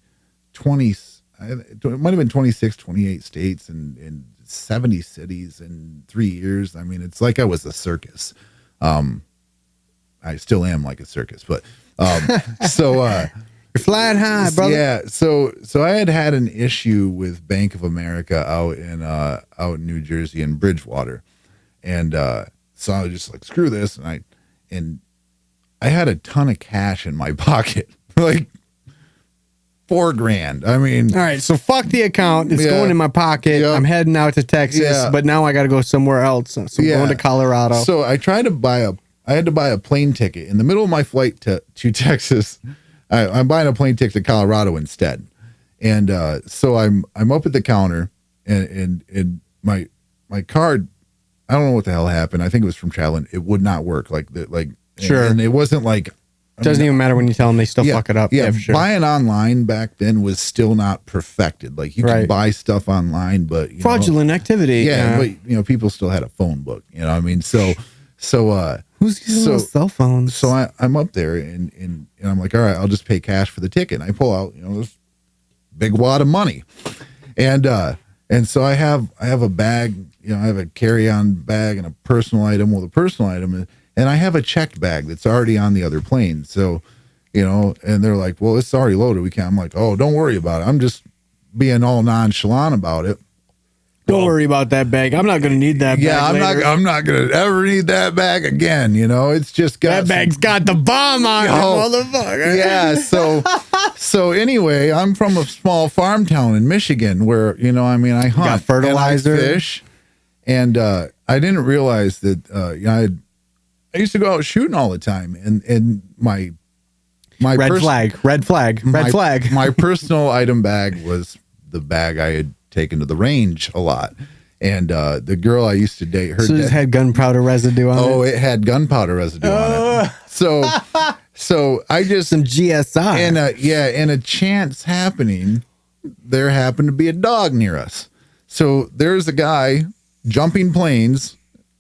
20, it might have been 26, 28 states and 70 cities in 3 years. I mean, it's like I was a circus. I still am like a circus, but so you're flying high, brother. Yeah. So I had an issue with Bank of America out in New Jersey in Bridgewater, and so I was just like, screw this, and I had a ton of cash in my pocket, like $4,000. I mean, all right, so fuck the account. It's going in my pocket. Yeah. I'm heading out to Texas, but now I got to go somewhere else. So I'm going to Colorado. So I had to buy a plane ticket in the middle of my flight to Texas. I'm buying a plane ticket to Colorado instead. And so I'm up at the counter and my card, I don't know what the hell happened. I think it was from traveling. It would not work Sure. And it wasn't like, doesn't even matter when you tell them, they still fuck it up. Yeah, for sure. buying online back then was still not perfected. Like you could buy stuff online, but fraudulent activity. Yeah, but people still had a phone book. You know what I mean? So who's using those cell phones? So I'm up there and I'm like, all right, I'll just pay cash for the ticket. And I pull out, this big wad of money. And so I have a bag, I have a carry-on bag and a personal item. Well, the personal item, and I have a checked bag that's already on the other plane. So, and they're like, well, it's already loaded. We can't. I'm like, oh, don't worry about it. I'm just being all nonchalant about it. Don't worry about that bag. I'm not going to need that bag. Yeah, later. I'm not going to ever need that bag again. It's just got that bag's got the bomb on it, motherfucker. Yeah. So anyway, I'm from a small farm town in Michigan where, I hunt, got fertilizer, and I fish, and I didn't realize that I used to go out shooting all the time, and my red flag. My personal item bag was the bag I had taken to the range a lot, and the girl I used to date, her it had gunpowder residue on it. Oh, it had gunpowder residue on it. So I just some GSI, and a chance happening, there happened to be a dog near us. So there's a guy jumping planes,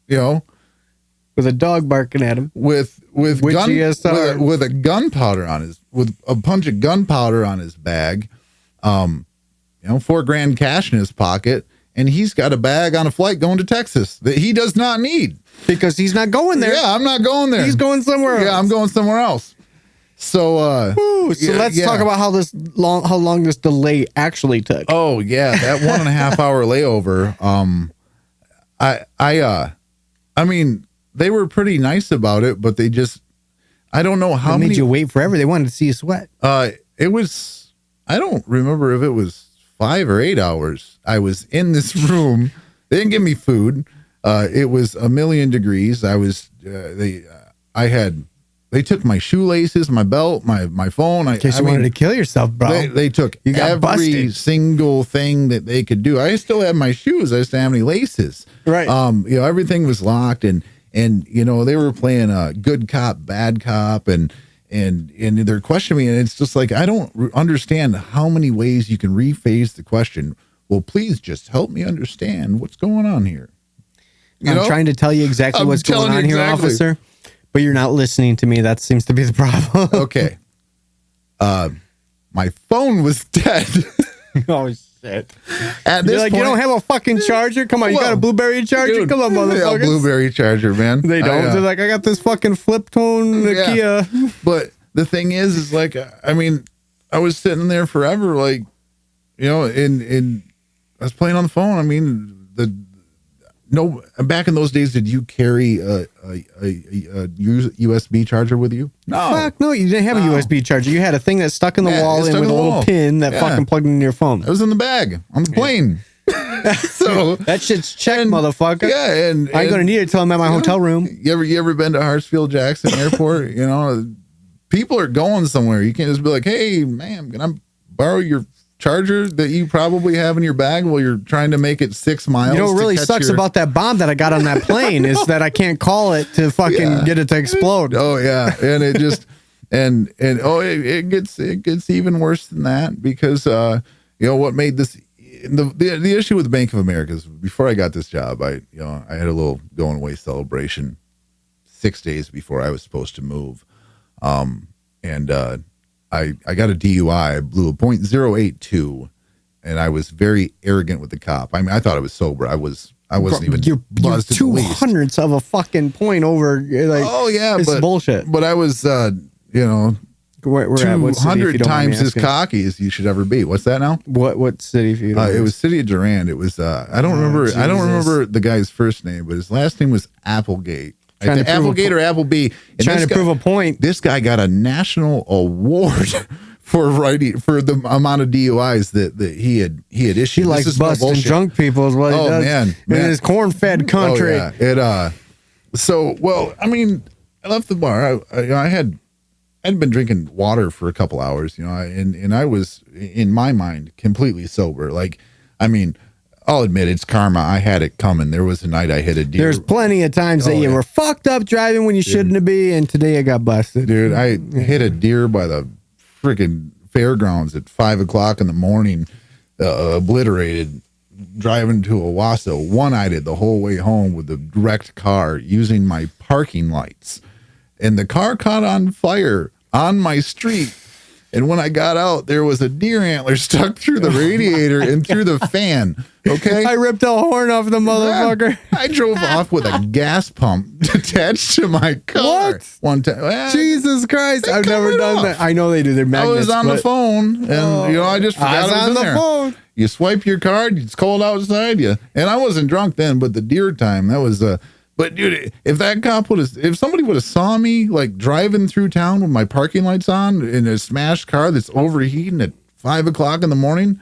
with a dog barking at him, with a gunpowder on with a bunch of gunpowder on his bag, $4,000 cash in his pocket, and he's got a bag on a flight going to Texas that he does not need because he's not going there. Yeah, I'm not going there. He's going somewhere else. Yeah, I'm going somewhere else. So, let's talk about how long this delay actually took. Oh yeah, that 1.5 hour layover. I mean, they were pretty nice about it, but I don't know how they made many. You wait forever. They wanted to see you sweat. It was. I don't remember if it was 5 or 8 hours. I was in this room. They didn't give me food. It was 1,000,000 degrees. I was. They took my shoelaces, my belt, my phone. In case you wanted to kill yourself, bro. They took every single thing that they could do. I still had my shoes. I just didn't have any laces. Right. Everything was locked, and they were playing good cop, bad cop, and they're questioning me, and it's just like I don't understand how many ways you can rephrase the question. Well, please just help me understand what's going on here. I'm trying to tell you exactly what's going on here, officer. But you're not listening to me. That seems to be the problem. Okay. My phone was dead. Oh, shit. At this point, you don't have a fucking charger? Come on, you got a Blueberry charger? Dude, Come on, motherfuckers. Yeah, Blueberry charger, man. They don't. They're like, I got this fucking flip tone Kia. But the thing is like, I was sitting there forever, like, and I was playing on the phone. I mean, back in those days, did you carry a USB charger with you? No. Fuck no, you didn't have a USB charger. You had a thing that stuck in the wall and with a little pin that fucking plugged into your phone. It was in the bag on the plane. So that shit's checked, motherfucker. Yeah, and I ain't gonna need it till I'm at my hotel room. You ever been to Hartsfield-Jackson Airport? People are going somewhere. You can't just be like, hey, ma'am, can I borrow your charger that you probably have in your bag while you're trying to make it 6 miles? What really sucks about that bomb that I got on that plane is that I can't call it to fucking get it to explode. Oh yeah, and it just it gets even worse than that because what made this the issue with Bank of America is before I got this job, I had a little going away celebration 6 days before I was supposed to move, I got a DUI. I blew a .082, and I was very arrogant with the cop. I mean, I thought I was sober. I wasn't even. You're 200ths of a fucking point over. Like, oh yeah, it's bullshit. But I was, we're 200 times as cocky as you should ever be. What's that now? What city? If you it was City of Durand. It was. I don't remember. Jesus. I don't remember the guy's first name, but his last name was Applegate. Applegate or Appleby. Trying to prove a point. This guy got a national award writing for the amount of DUIs that he had issued. He likes busting drunk people is what he does. Man. In his corn-fed country. Oh, yeah. So, well, I mean, I left the bar. I hadn't been drinking water for a couple hours, you know, and I was, in my mind, completely sober. Like, I mean, I'll admit it's karma. I had it coming. There was a night I hit a deer. There's plenty of times that you were fucked up driving when you shouldn't have been, and today I got busted. Dude, I hit a deer by the freaking fairgrounds at 5 o'clock in the morning, obliterated, driving to Owasso, one-eyed it the whole way home with a wrecked car using my parking lights. And the car caught on fire on my street. And when I got out, there was a deer antler stuck through the radiator and through the fan. Okay. I ripped a horn off the motherfucker. I drove off with a gas pump attached to my car. What? One time. Well, Jesus Christ. I've never done that. I know they do. They're magnets. I was on the phone and, I just forgot I was on the phone. You swipe your card. It's cold outside. And I wasn't drunk then, but the deer time, that was, but dude, if somebody would have saw me like driving through town with my parking lights on in a smashed car that's overheating at 5 o'clock in the morning,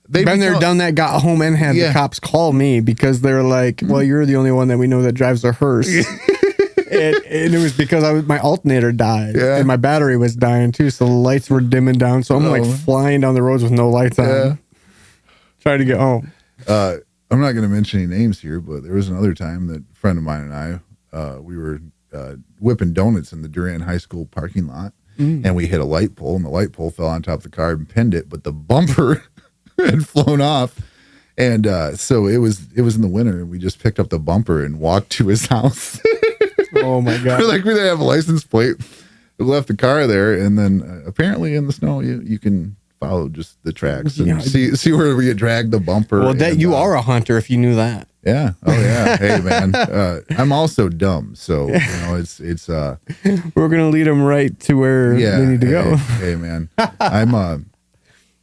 they've been there, done that, got home and had the cops call me because they're like, well, you're the only one that we know that drives a hearse. and it was because my alternator died and my battery was dying too. So the lights were dimming down. So I'm like flying down the roads with no lights on, trying to get home. I'm not going to mention any names here, but there was another time that a friend of mine and I, we were whipping donuts in the Durant High School parking lot, and we hit a light pole, and the light pole fell on top of the car and pinned it, but the bumper had flown off, and so it was in the winter, and we just picked up the bumper and walked to his house. Oh my God! We didn't have a license plate. We left the car there, and then apparently in the snow you can follow just the tracks and see where we get dragged the bumper. Well, that you are a hunter if you knew that. Yeah. Oh yeah. Hey man, I'm also dumb, so it's. We're gonna lead them right to where they need to go. Hey man,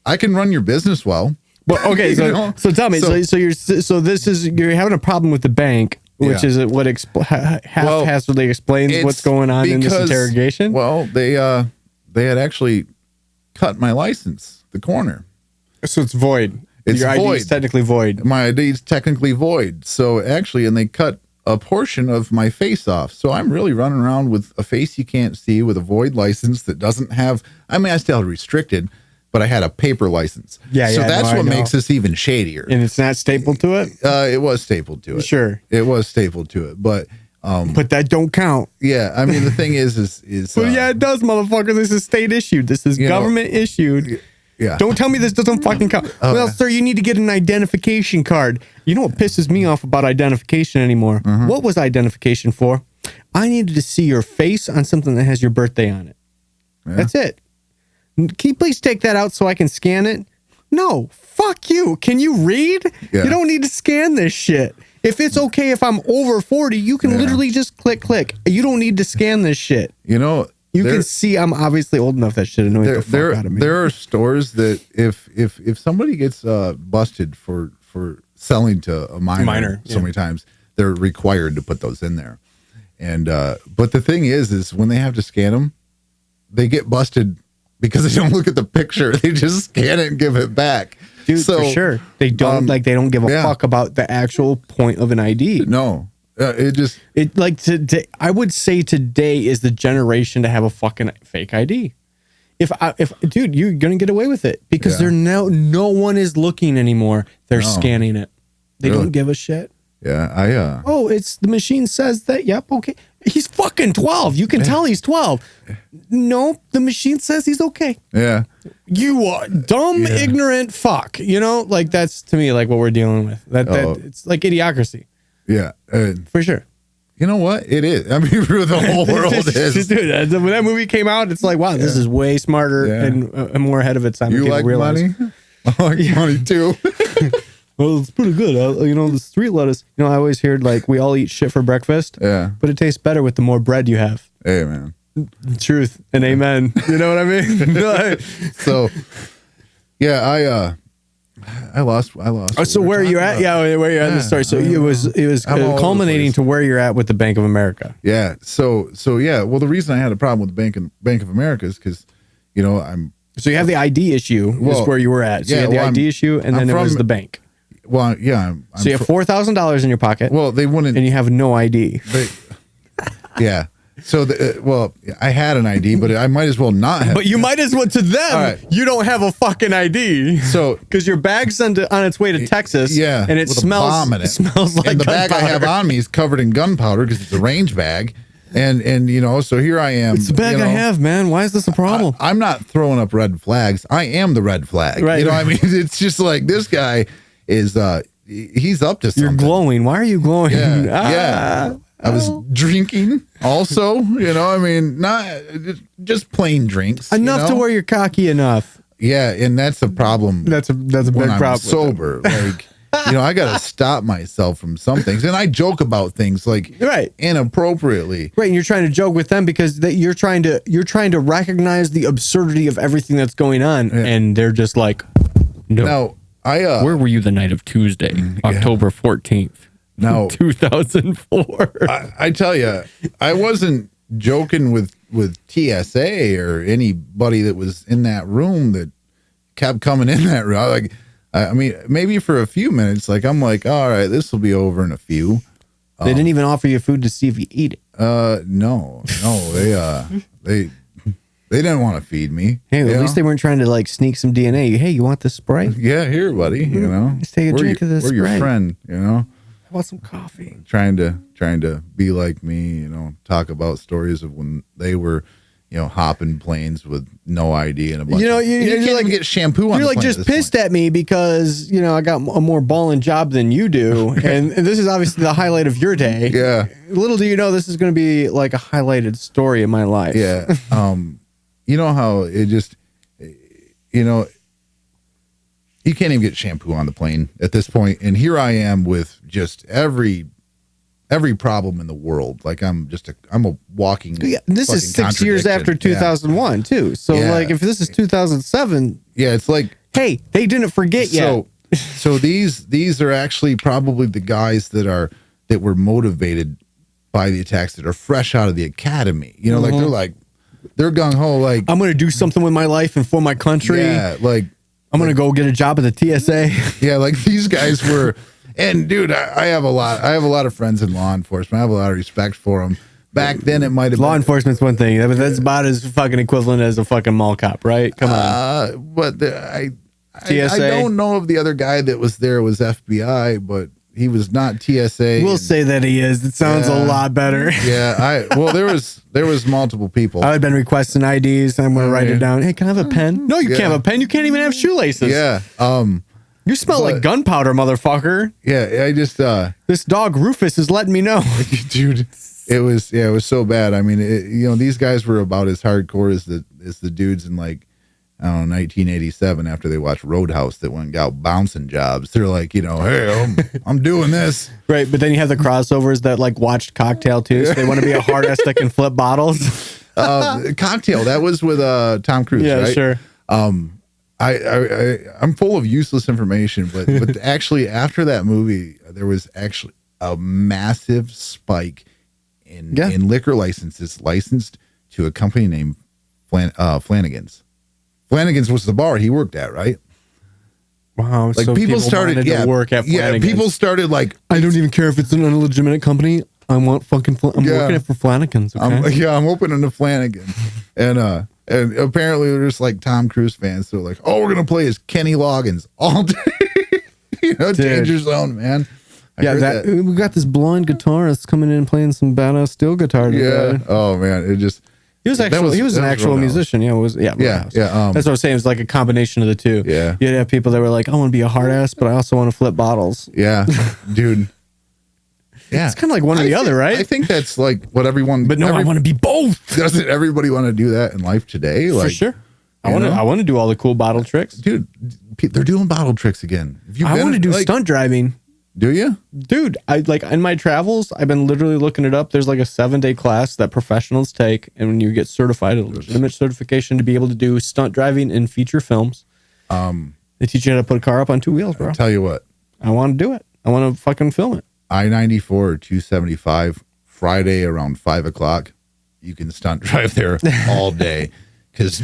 I can run your business well. Well, okay. So tell me. So you're having a problem with the bank, which is what haphazardly explains what's going on in this interrogation. Well, they had actually cut my license, the corner. So it's void. Your void. ID is technically void. My ID is technically void. So actually, and they cut a portion of my face off. So I'm really running around with a face you can't see with a void license that doesn't have, I still had restricted, but I had a paper license. So that's what makes this even shadier. And it's not stapled to it? It was stapled to it. Sure. It was stapled to it, but that don't count. Yeah, the thing is well, it does, motherfucker. This is state issued. This is government issued. Yeah. Don't tell me this doesn't fucking count. Well, sir, you need to get an identification card. You know what pisses me off about identification anymore? What was identification for? I needed to see your face on something that has your birthday on it. Yeah. That's it. Can you please take that out so I can scan it? No, fuck you. Can you read? Yeah. You don't need to scan this shit. If it's okay if I'm over 40, you can literally just click. You don't need to scan this shit. You can see I'm obviously old enough that shit annoys the fuck out of me. There are stores that if somebody gets busted for selling to a minor so many times, they're required to put those in there. And but the thing is when they have to scan them, they get busted because they don't look at the picture. They just scan it and give it back. Dude, for sure. They don't they don't give a fuck about the actual point of an ID. No. I would say today is the generation to have a fucking fake ID. Dude, you're gonna get away with it because no one is looking anymore. They're scanning it. They don't give a shit. Yeah, it's the machine says that. Yep, okay. He's fucking 12. You can tell he's 12. No, the machine says he's okay. Yeah. You are dumb, ignorant fuck. That's to me like what we're dealing with. That it's like idiocracy. Yeah. For sure. You know what? It is. The whole world is. Dude, when that movie came out, it's like, wow, this is way smarter and more ahead of its time. You like money? I like money too. Well, it's pretty good. The street lettuce. I always heard we all eat shit for breakfast. Yeah. But it tastes better with the more bread you have. Hey, man. Truth and amen. You know what I mean? So, yeah, I lost. So where are you at? Yeah, where you're at in the story. So it was culminating to where you're at with the Bank of America. Yeah. So yeah. Well, the reason I had a problem with the Bank of America is because, you know, I'm. So you have the ID issue Well, is where you were at. So yeah, you had the well, ID issue, and then I'm it was from- the bank. Well, yeah. So you have $4,000 in your pocket, Well, they wouldn't. and you have no ID. Yeah. So, I had an ID, but I might as well not have. But you might as well to them. All right. You don't have a fucking ID. So, Because your bag's on its way to Texas. yeah, and it with a smells. bomb in it. Smells like and the bag I have gunpowder. on me is covered in gunpowder because it's a range bag, and you know, so here I am. It's the bag you know, I have, man. Why is this a problem? I'm not throwing up red flags. I am the red flag. Right. You know what I mean? It's just like this guy is. He's up to something. You're glowing. Why are you glowing? Yeah. Ah. Yeah. I was drinking also, you know, I mean, not just plain drinks. Enough you to know? where you're cocky enough. Yeah, and that's a problem. That's a big when problem. I'm sober. Like, you know, I got to stop myself from some things. And I joke about things like Right. inappropriately. Right, and you're trying to joke with them because you're trying to recognize the absurdity of everything that's going on, and they're just like, no. Now, Where were you the night of Tuesday, October 14th, now 2004? I tell you, I wasn't joking with TSA or anybody that was in that room that kept coming in that room. I mean, maybe for a few minutes, like I'm like, all right, this will be over in a few. They didn't even offer you food to see if you eat it. No, they didn't want to feed me. Hey, at you least know? they weren't trying to like sneak some DNA. Hey, you want this Sprite? Yeah, here, buddy. You know, Let's take a We're drink your- of this We're your Sprite. friend. You know, I want some coffee. trying to be like me. You know, talk about stories of when they were, you know, hopping planes with no ID and a bunch. You know, of, you can't like even get shampoo on. You're the like plane just at this pissed point. at me because you know I got a more balling job than you do, and this is obviously the highlight of your day. Yeah. Little do you know this is going to be like a highlighted story in my life. Yeah. You know how it just, you know, you can't even get shampoo on the plane at this point, and here I am with just every problem in the world. Like I'm a walking. Yeah, this is fucking 6 years after contradiction. 2001 too. So Yeah. like if this is 2007, Yeah, it's like hey, they didn't forget yet. so these are actually probably the guys that were motivated by the attacks that are fresh out of the academy. You know, like they're gung ho. Like I'm going to do something with my life and for my country. yeah, like I'm going to go get a job at the TSA. yeah, like these guys were. And dude, I have a lot of friends in law enforcement. I have a lot of respect for them. Back then, it might have Law been, enforcement's one thing. That's about as fucking equivalent as a fucking mall cop, right? Come on. But I TSA? don't know if the other guy that was there was FBI, but he was not TSA. We'll say that he is. It sounds a lot better. Yeah, there was multiple people. I've been requesting IDs. I'm gonna write it down. Hey, can I have a pen? No, you Yeah. can't have a pen. You can't even have shoelaces. Yeah, You smell like But- gunpowder, motherfucker. yeah. I just This dog Rufus is letting me know. dude, it was so bad. I mean, you know, these guys were about as hardcore as the dudes in like, I don't know, 1987 after they watched Roadhouse that went and got bouncing jobs. They're like, you know, hey, I'm doing this. Right, but then you have the crossovers that like watched Cocktail too. So they want to be a hard ass that can flip bottles. Cocktail, that was with Tom Cruise, Yeah, right? sure. I'm full of useless information, but actually after that movie, there was actually a massive spike in liquor licenses licensed to a company named Flanagan's. Flanagan's was the bar he worked at, right? Wow. Like so people started wanted to work at Flanagan's. people started like I don't even care if it's an illegitimate company. I want fucking. I'm Yeah. working it for Flanagan's. Okay. I'm opening a Flanagan, and apparently they're just like Tom Cruise fans. So like, oh, we're gonna play as Kenny Loggins all day. You know, Dude. Danger Zone, man. I Yeah, heard we got this blind guitarist coming in and playing some badass steel guitar. Yeah. Today. Oh man, it just He was that actual. He was an that actual Roadhouse. musician. Yeah, Yeah, Roadhouse. yeah, That's what I'm saying. It's like a combination of the two. Yeah. You'd have people that were like, I want to be a hard ass, but I also want to flip bottles. Yeah, dude. Yeah, It's kind of like one or the other, right? I think that's like what everyone. But no, I want to be both. Doesn't everybody want to do that in life today? Like, For sure. I you want to. know? I want to do all the cool bottle tricks. dude. They're doing bottle tricks again. Have you I been- want to do like, stunt driving. Do you? Dude, I like in my travels, I've been literally looking it up. There's like a 7-day class that professionals take, and when you get certified, a legitimate certification to be able to do stunt driving in feature films. They teach you how to put a car up on 2 wheels, bro. Tell you what, I want to do it. I want to fucking film it. I-94 or 275 Friday around 5 o'clock. You can stunt drive there all day because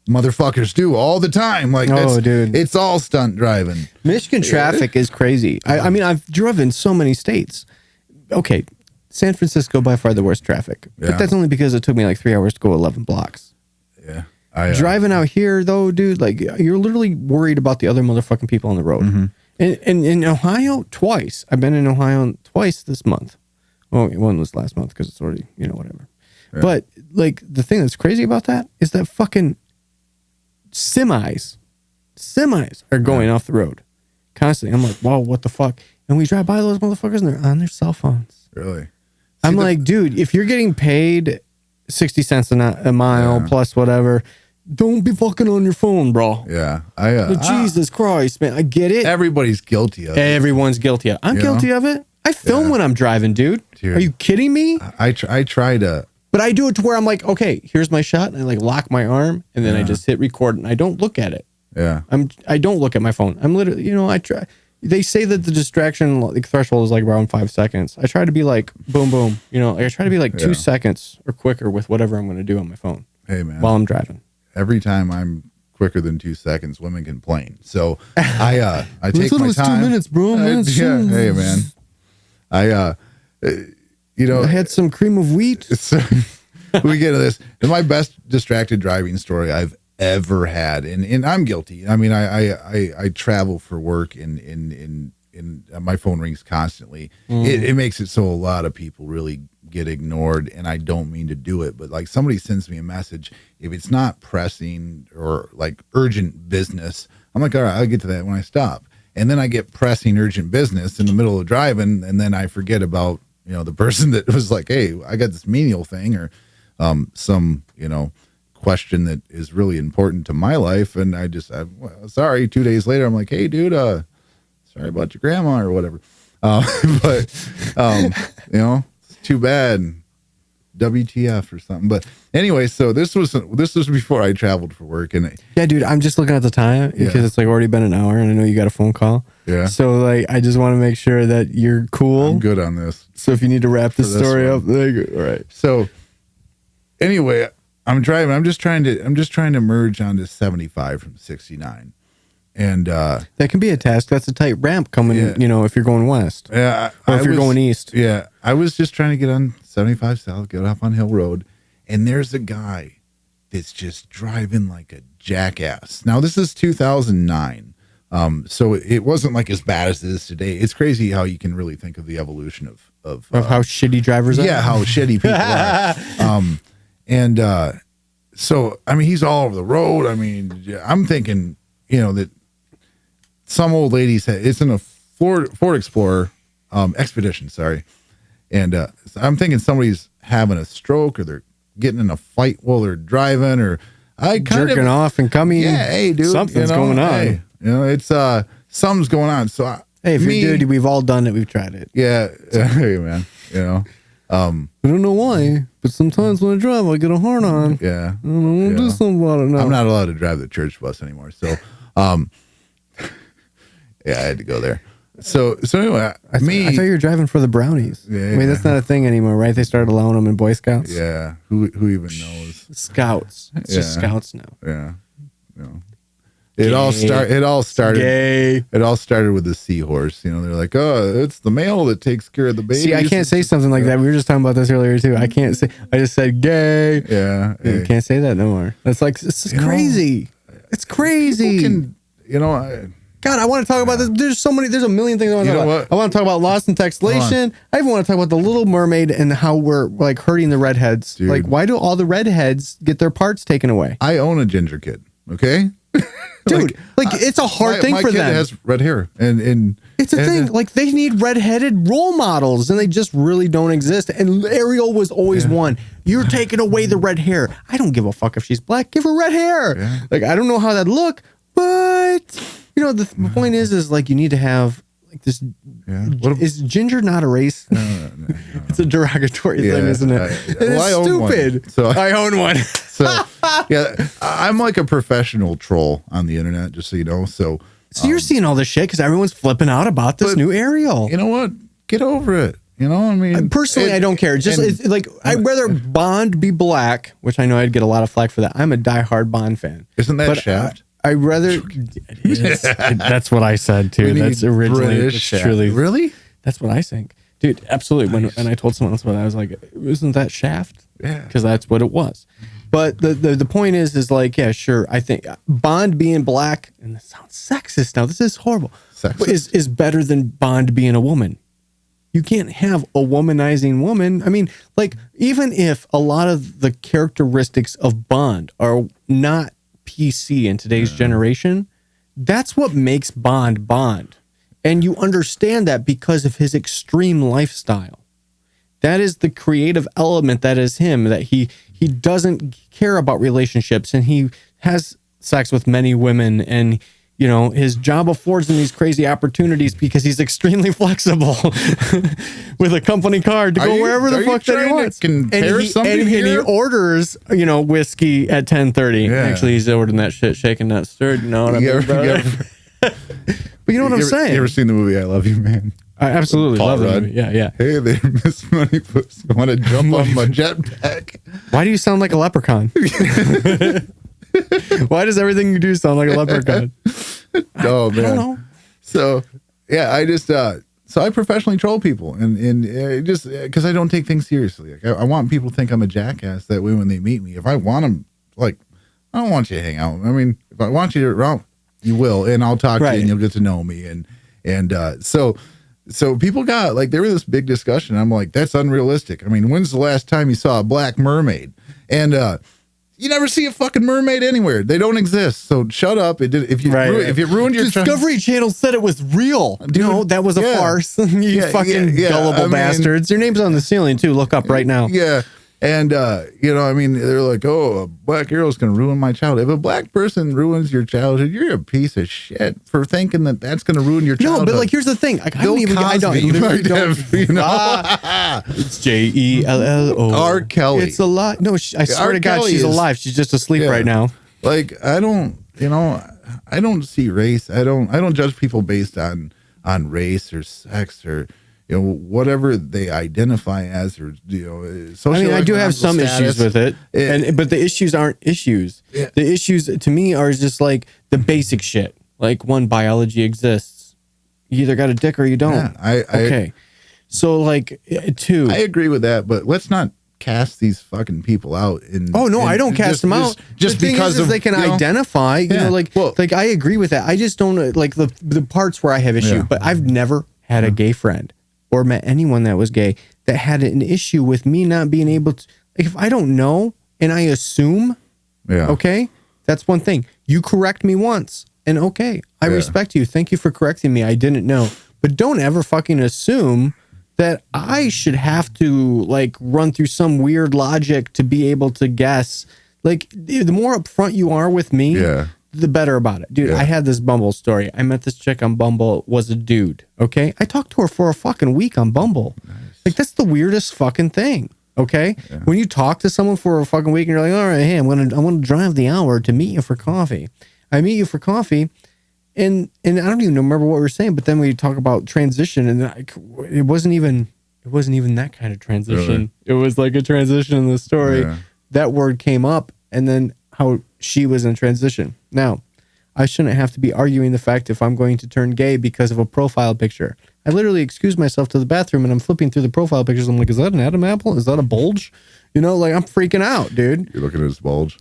motherfuckers do all the time. Like, dude, it's all stunt driving. Michigan traffic is crazy. I mean, I've driven so many states. Okay, San Francisco by far the worst traffic, but that's only because it took me like 3 hours to go 11 blocks. Yeah. Driving out here though, dude, like you're literally worried about the other motherfucking people on the road. Mm-hmm. And in Ohio, twice. I've been in Ohio twice this month. Well, one was last month because it's already, whatever. Yeah. But like the thing that's crazy about that is that fucking semis are going off the road constantly. I'm like, wow, what the fuck? And we drive by those motherfuckers and they're on their cell phones. Really? I'm like, dude, if you're getting paid 60 cents a mile plus whatever, don't be fucking on your phone, bro. Yeah. Jesus Christ, man. I get it. Everybody's guilty of it. Everyone's guilty of it. I'm guilty of it. I film when I'm driving, dude. Are you kidding me? I try to. But I do it to where I'm like, okay, here's my shot. And I like lock my arm and then I just hit record and I don't look at it. Yeah. I don't look at my phone. I'm literally, I try. They say that the distraction threshold is like around 5 seconds. I try to be like, boom, boom. I try to be like 2 seconds or quicker with whatever I'm going to do on my phone. Hey, man. While I'm driving. Every time I'm quicker than 2 seconds, women complain. So I take my time. 2 minutes, bro. Hey, man. I had some cream of wheat. So, we get to this. It's my best distracted driving story I've ever had, and I'm guilty. I mean, I travel for work, and my phone rings constantly. It makes it so a lot of people really get ignored, and I don't mean to do it, but like somebody sends me a message, if it's not pressing or like urgent business, I'm like, all right, I'll get to that when I stop. And then I get pressing urgent business in the middle of driving, and then I forget about the person that was like, hey, I got this menial thing or some question that is really important to my life, and sorry. 2 days later, I'm like, hey, dude, sorry about your grandma or whatever. But it's too bad. WTF or something. But anyway, so this was before I traveled for work, and dude, I'm just looking at the time because it's like already been an hour, and I know you got a phone call. Yeah. So like, I just want to make sure that you're cool. I'm good on this. So if you need to wrap this story up, all right. So anyway, I'm driving. I'm just trying to merge onto 75 from 69. And that can be a task. That's a tight ramp coming, if you're going west. Yeah. Or if you're going east. Yeah. I was just trying to get on 75 South, get off on Hill Road. And there's a guy that's just driving like a jackass. Now, this is 2009. So it wasn't like as bad as it is today. It's crazy how you can really think of the evolution of how shitty drivers are. Yeah, how shitty people are. So, I mean, he's all over the road. I mean, I'm thinking, that some old lady said it's in a Ford Explorer Expedition, sorry. And I'm thinking somebody's having a stroke or they're getting in a fight while they're driving, or jerking off and coming. Yeah, hey, dude, something's going on. Hey, it's something's going on. So hey, if you're dirty, we've all done it. We've tried it. Yeah, hey, man. I don't know why, but sometimes when I drive, I get a hard on. Yeah, I don't want to do something about it now. I'm not allowed to drive the church bus anymore, so yeah, I had to go there. So anyway, I thought you were driving for the brownies. Yeah, I mean, that's not a thing anymore, right? They started allowing them in Boy Scouts. Yeah, who even knows? Scouts. It's just Scouts now. Yeah, It all started. Gay. It all started with the seahorse. They're like, oh, it's the male that takes care of the baby. See, I can't say something like that. We were just talking about this earlier too. I can't say. I just said gay. Yeah, you can't say that no more. That's like it's crazy. It's crazy. God, I want to talk about this. There's a million things I want to talk about. I want to talk about Lost in Textilation. I even want to talk about The Little Mermaid and how we're like hurting the redheads. Dude. Like, why do all the redheads get their parts taken away? I own a ginger kid. Okay. Dude, it's a hard thing for them. My kid has red hair, and it's a thing. Like, they need redheaded role models, and they just really don't exist. And Ariel was always one. You're taking away the red hair. I don't give a fuck if she's black. Give her red hair. Yeah. Like, I don't know how that'd look, but the point is like you need to have like this. Yeah. Is ginger not a race? No. It's a derogatory thing, isn't it? It's stupid. So I own one. So yeah, I'm like a professional troll on the internet, just so you know. So you're seeing all this shit because everyone's flipping out about this new Ariel. You know what? Get over it. You know, I mean, personally, I don't care. Just it's like I'd rather Bond be black, which I know I'd get a lot of flack for that. I'm a diehard Bond fan. Isn't that Shaft? I'd rather. That's what I said too. That's originally British truly really. That's what I think, dude. Absolutely. When I told someone else about it, I was like, "Isn't that Shaft?" Yeah, because that's what it was. But the point is like, yeah, sure. I think Bond being black, and this sounds sexist now. This is horrible. Sexist. Is better than Bond being a woman. You can't have a womanizing woman. I mean, like, even if a lot of the characteristics of Bond are not PC in today's generation, that's what makes Bond Bond. And you understand that because of his extreme lifestyle. That is the creative element that is him, that he doesn't care about relationships, and he has sex with many women, and you know, his job affords him these crazy opportunities because he's extremely flexible with a company card to go wherever the fuck that he wants. And he orders, you know, whiskey at 10:30. Yeah. Actually, he's ordering that shit shaken, not stirred. You know what I mean, brother? But you know what I'm saying? You ever seen the movie I Love You, Man? I absolutely love the movie. Yeah. Hey there, Miss Moneypuss. I want to jump on my jetpack. Why do you sound like a leprechaun? Why does everything you do sound like a leprechaun? Oh man. I don't know. So yeah, I just so I professionally troll people and just because I don't take things seriously. Like, I want people to think I'm a jackass. That way, when they meet me, if I want them, like, I don't want you to hang out. I mean, if I want you to, well, you will, and I'll talk to you, and you'll get to know me, and so people got like, there was this big discussion. I'm like, that's unrealistic. I mean, when's the last time you saw a black mermaid? And you never see a fucking mermaid anywhere. They don't exist. So shut up. If you ruined your Discovery Channel said it was real. Dude, no, that was a farce. You fucking gullible bastards. Your name's on the ceiling too. Look up right now. Yeah. And, you know, I mean, they're like, oh, a black hero's going to ruin my childhood. If a black person ruins your childhood, you're a piece of shit for thinking that that's going to ruin your childhood. No, but like, here's the thing. Like, It's Jello. R. Kelly. It's a lot. No, I swear to God, she's alive. She's just asleep right now. Like, I don't see race. I don't judge people based on race or sex or, you know, whatever they identify as, or, you know, social. I mean, I do have some issues with it, but the issues aren't issues. Yeah. The issues to me are just like the basic shit. Like, one, biology exists. You either got a dick or you don't. Yeah, okay. So like, two. I agree with that, but let's not cast these fucking people out. I don't cast them out. Just because they can identify. You know, like I agree with that. I just don't like the parts where I have issue. Yeah. But I've never had a gay friend or met anyone that was gay that had an issue with me not being able to. Like, if I don't know and I assume, okay, that's one thing. You correct me once, and okay, I respect you. Thank you for correcting me. I didn't know, but don't ever fucking assume that I should have to like run through some weird logic to be able to guess. Like, the more upfront you are with me, the better about it. Dude, I had this Bumble story. I met this chick on Bumble, was a dude, okay? I talked to her for a fucking week on Bumble. Nice. Like, that's the weirdest fucking thing, okay? Yeah. When you talk to someone for a fucking week and you're like, all right, hey, I'm gonna drive the hour to meet you for coffee. I meet you for coffee, and I don't even remember what we were saying, but then we talk about transition, and it wasn't even that kind of transition. Really? It was like a transition in the story. Yeah. That word came up, and then how she was in transition. Now, I shouldn't have to be arguing the fact if I'm going to turn gay because of a profile picture. I literally excused myself to the bathroom and I'm flipping through the profile pictures. I'm like, is that an Adam apple? Is that a bulge? You know, like, I'm freaking out, dude. You're looking at his bulge.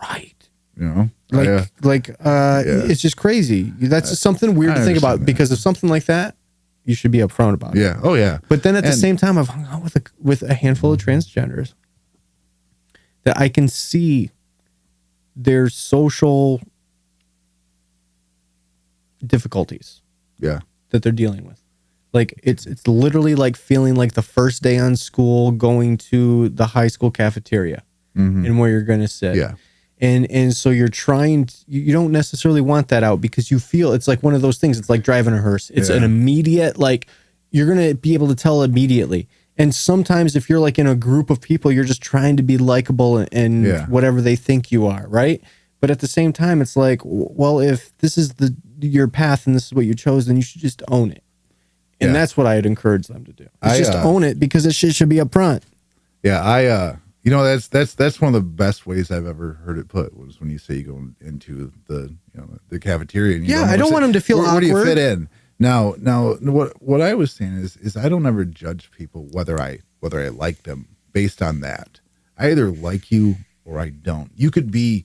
Right. You know? It's just crazy. That's just something weird to think about, because of something like that, you should be upfront about it. Yeah. Oh, yeah. But then at the same time, I've hung out with a handful of transgenders that I can see their social difficulties that they're dealing with. Like, it's literally like feeling like the first day on school, going to the high school cafeteria and where you're going to sit. Yeah. And so you're trying you don't necessarily want that out, because you feel it's like one of those things. It's like driving a hearse. It's an immediate, like, you're going to be able to tell immediately. And sometimes if you're like in a group of people, you're just trying to be likable and whatever they think you are, right? But at the same time, it's like, well, if this is your path and this is what you chose, then you should just own it. And Yeah. that's what I'd encourage them to do. It's just I, own it because this shit should be up front. Yeah, that's one of the best ways I've ever heard it put was when you say you go into the cafeteria. And you Yeah, don't know I don't what's want them to feel where do you awkward. fit in? Now, what I was saying is I don't ever judge people whether I like them based on that. I either like you or I don't. You could be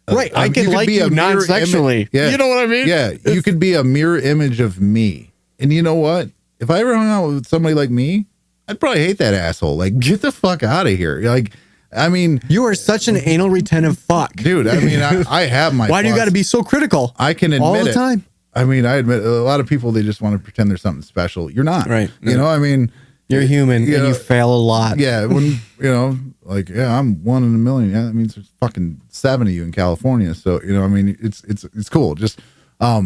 Right, I can could like be you a mirror non-sexually. Yeah. You know what I mean? Yeah, you could be a mirror image of me. And you know what? If I ever hung out with somebody like me, I'd probably hate that asshole. Like, get the fuck out of here. Like, I mean, You are such an anal retentive fuck. dude, I mean, I have my Why do you flaws. got to be so critical? I can admit all the it. time. I mean, I admit a lot of people, they just want to pretend they're something special. You're not. Right. You know, I mean, You're human you and know, you fail a lot. yeah, when, like, yeah, I'm 1 in a million. Yeah, that means there's fucking 7 of you in California. So, I mean, it's cool. Just, I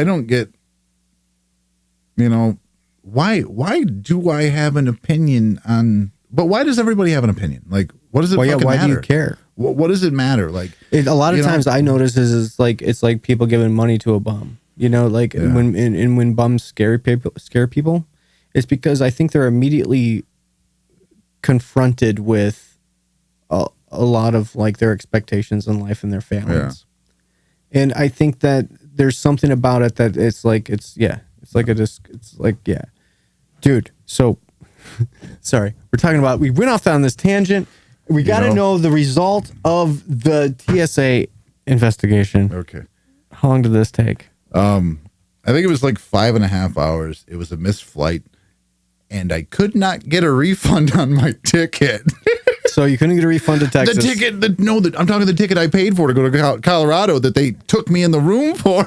don't get, why do I have an opinion on, but why does everybody have an opinion? Like, what does it Well, yeah, fucking why matter? do you care? What does it matter? Like, A lot of you know? times I notice is it's like people giving money to a bum. Like Yeah. when bums scare people, it's because I think they're immediately confronted with a lot of like their expectations in life and their failings. And I think that there's something about it that it's like dude. So sorry, we're talking about, we went off on this tangent. We got to know the result of the TSA investigation. okay. How long did this take? I think it was like 5.5 hours. It was a missed flight, and I could not get a refund on my ticket. So you couldn't get a refund to Texas. I'm talking the ticket I paid for to go to Colorado that they took me in the room for.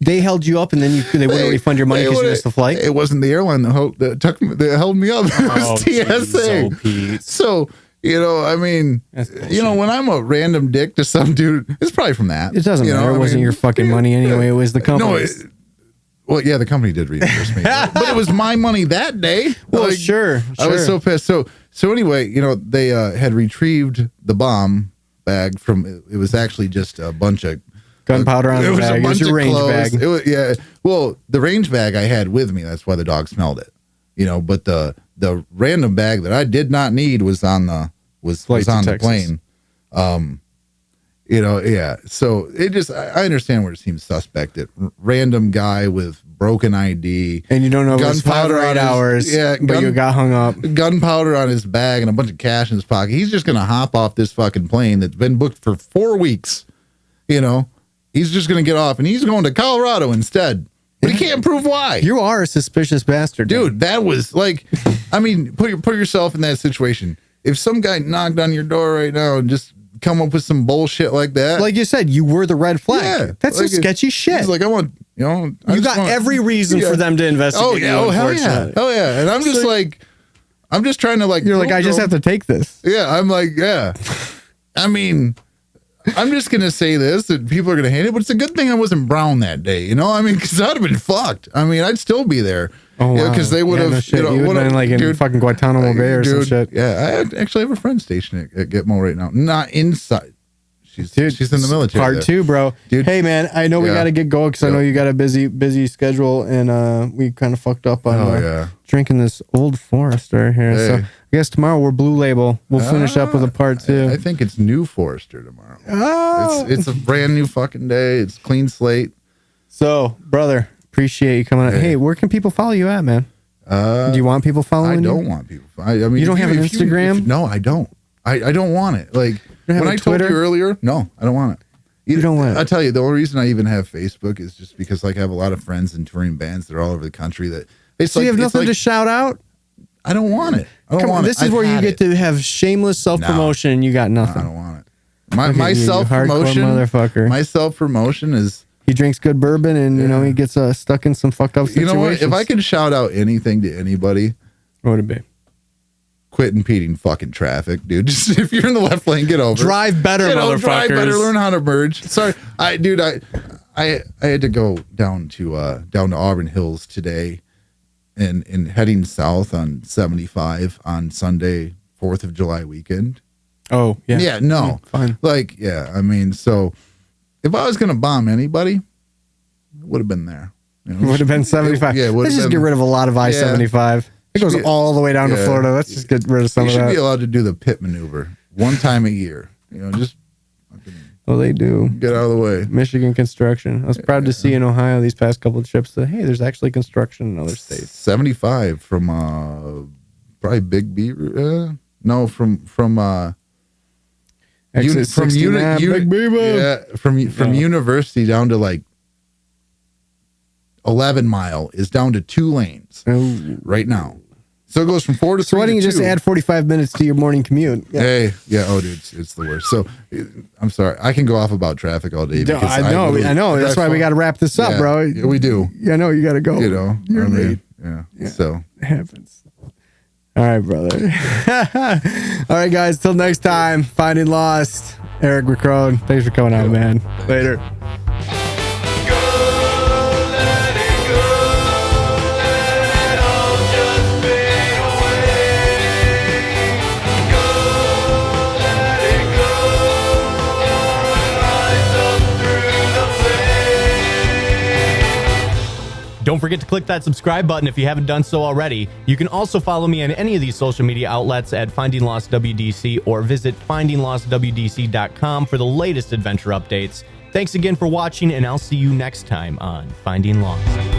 They held you up, and then they wouldn't refund your money because you missed the flight. It wasn't the airline that held me up. It was TSA. Pete. So, I mean, That's bullshit. when I'm a random dick to some dude, it's probably from that. It doesn't matter. It wasn't your fucking money anyway. It was the company's. Well, yeah, the company did reimburse me, but it was my money that day. Well, Like, sure. I was so pissed. So anyway, they had retrieved the bomb bag from. It was actually just a bunch of Gunpowder on the bag. It was your range clothes. bag. It was, yeah. Well, the range bag I had with me. That's why the dog smelled it. But the random bag that I did not need was on the Flight to on the Texas. plane. Yeah. So I understand where it seems suspect. That random guy with broken ID And you don't know if it's 5 or 8 on his- hours, yeah, but you got hung up. gunpowder on his bag and a bunch of cash in his pocket. He's just gonna hop off this fucking plane that's been booked for 4 weeks. He's just gonna get off and he's going to Colorado instead. But he can't prove why. You are a suspicious bastard, Dude, that was like, I mean, put yourself in that situation. If some guy knocked on your door right now and just come up with some bullshit like that, Like you said, you were the red flag. yeah, That's like some sketchy shit. He's like, I want, I You just got want- every reason Yeah. for them to investigate. Oh yeah, you, oh hell yeah, unfortunately. hell yeah. And I'm just like, I'm just trying to like. You're like, I just have to take this. Yeah, I'm like, yeah. I mean, I'm just gonna say this that people are gonna hate it, but it's a good thing I wasn't brown that day. I mean, because I'd have been fucked. I mean, I'd still be there. Oh, wow. Because they would have. No shit. You would have been like in fucking Guantanamo Bay or some shit. Yeah, I actually have a friend stationed at Gitmo right now. Not inside. She's in the military. Part there. 2, bro. Dude. Hey, man, I know we Yeah. got to get going because I know you got a busy schedule, and we kind of fucked up on Oh, yeah. drinking this Old Forester here. So Hey. I guess tomorrow we're Blue Label. We'll finish up with a part 2. I think it's New Forester tomorrow. Oh. It's a brand new fucking day. It's clean slate. So, brother, appreciate you coming out. Hey, where can people follow you at, man? Do you want people following I you? don't want people. I mean, You don't if have an if Instagram? no, I don't. I don't want it. Like don't have when a I told you Twitter? earlier, no, I don't want it. You don't want it? I tell you, the only reason I even have Facebook is just because like I have a lot of friends in touring bands that are all over the country. That it's So like you have it's nothing like, to shout out? I don't want it. I don't Come on, want it. this is I've where you had get it. to have shameless self-promotion and you got No, nothing. I don't want it. My Look at my you, you self promotion, hardcore motherfucker. my self promotion is. He drinks good bourbon and, he gets stuck in some fucked up You situations. know what? If I could shout out anything to anybody, What would it be? quit impeding fucking traffic, dude. Just if you're in the left lane, get over. Drive better, motherfuckers. Drive better. Learn how to merge. Sorry, I had to go down to Auburn Hills today, and heading south on 75 on Sunday, 4th of July weekend. Oh, yeah. Yeah, no, Fine. Like, yeah, I mean, so if I was gonna bomb anybody, it would have been there. You know, Would have been 75. Yeah, Let's just get rid of a lot of I-75. It goes all the way down to Florida. Let's just get rid of some you of should that. be allowed to do the pit maneuver one time a year. You know, just Well, they do. get out of the way. Michigan construction. I was proud to see in Ohio these past couple of trips that, hey, there's actually construction in other states. 75 from probably Big B. No, from Exit 69, Big Beaver. yeah, from University down to like 11 Mile is down to 2 lanes right now. So it goes from 4 to 3. So why don't you just add 45 minutes to your morning commute? Yeah. Hey, yeah, oh, dude, it's the worst. So I'm sorry, I can go off about traffic all day. Because I know. That's why we got to wrap this up, bro. Yeah, we do. I know you got to go. You know, You're late. Yeah. So It happens. All right, brother. All right, guys. Till next time. Finding Lost. Eric McCroan. Thanks for coming out, man. Later. Don't forget to click that subscribe button if you haven't done so already. You can also follow me on any of these social media outlets at FindingLostWDC or visit FindingLostWDC.com for the latest adventure updates. Thanks again for watching, and I'll see you next time on Finding Lost.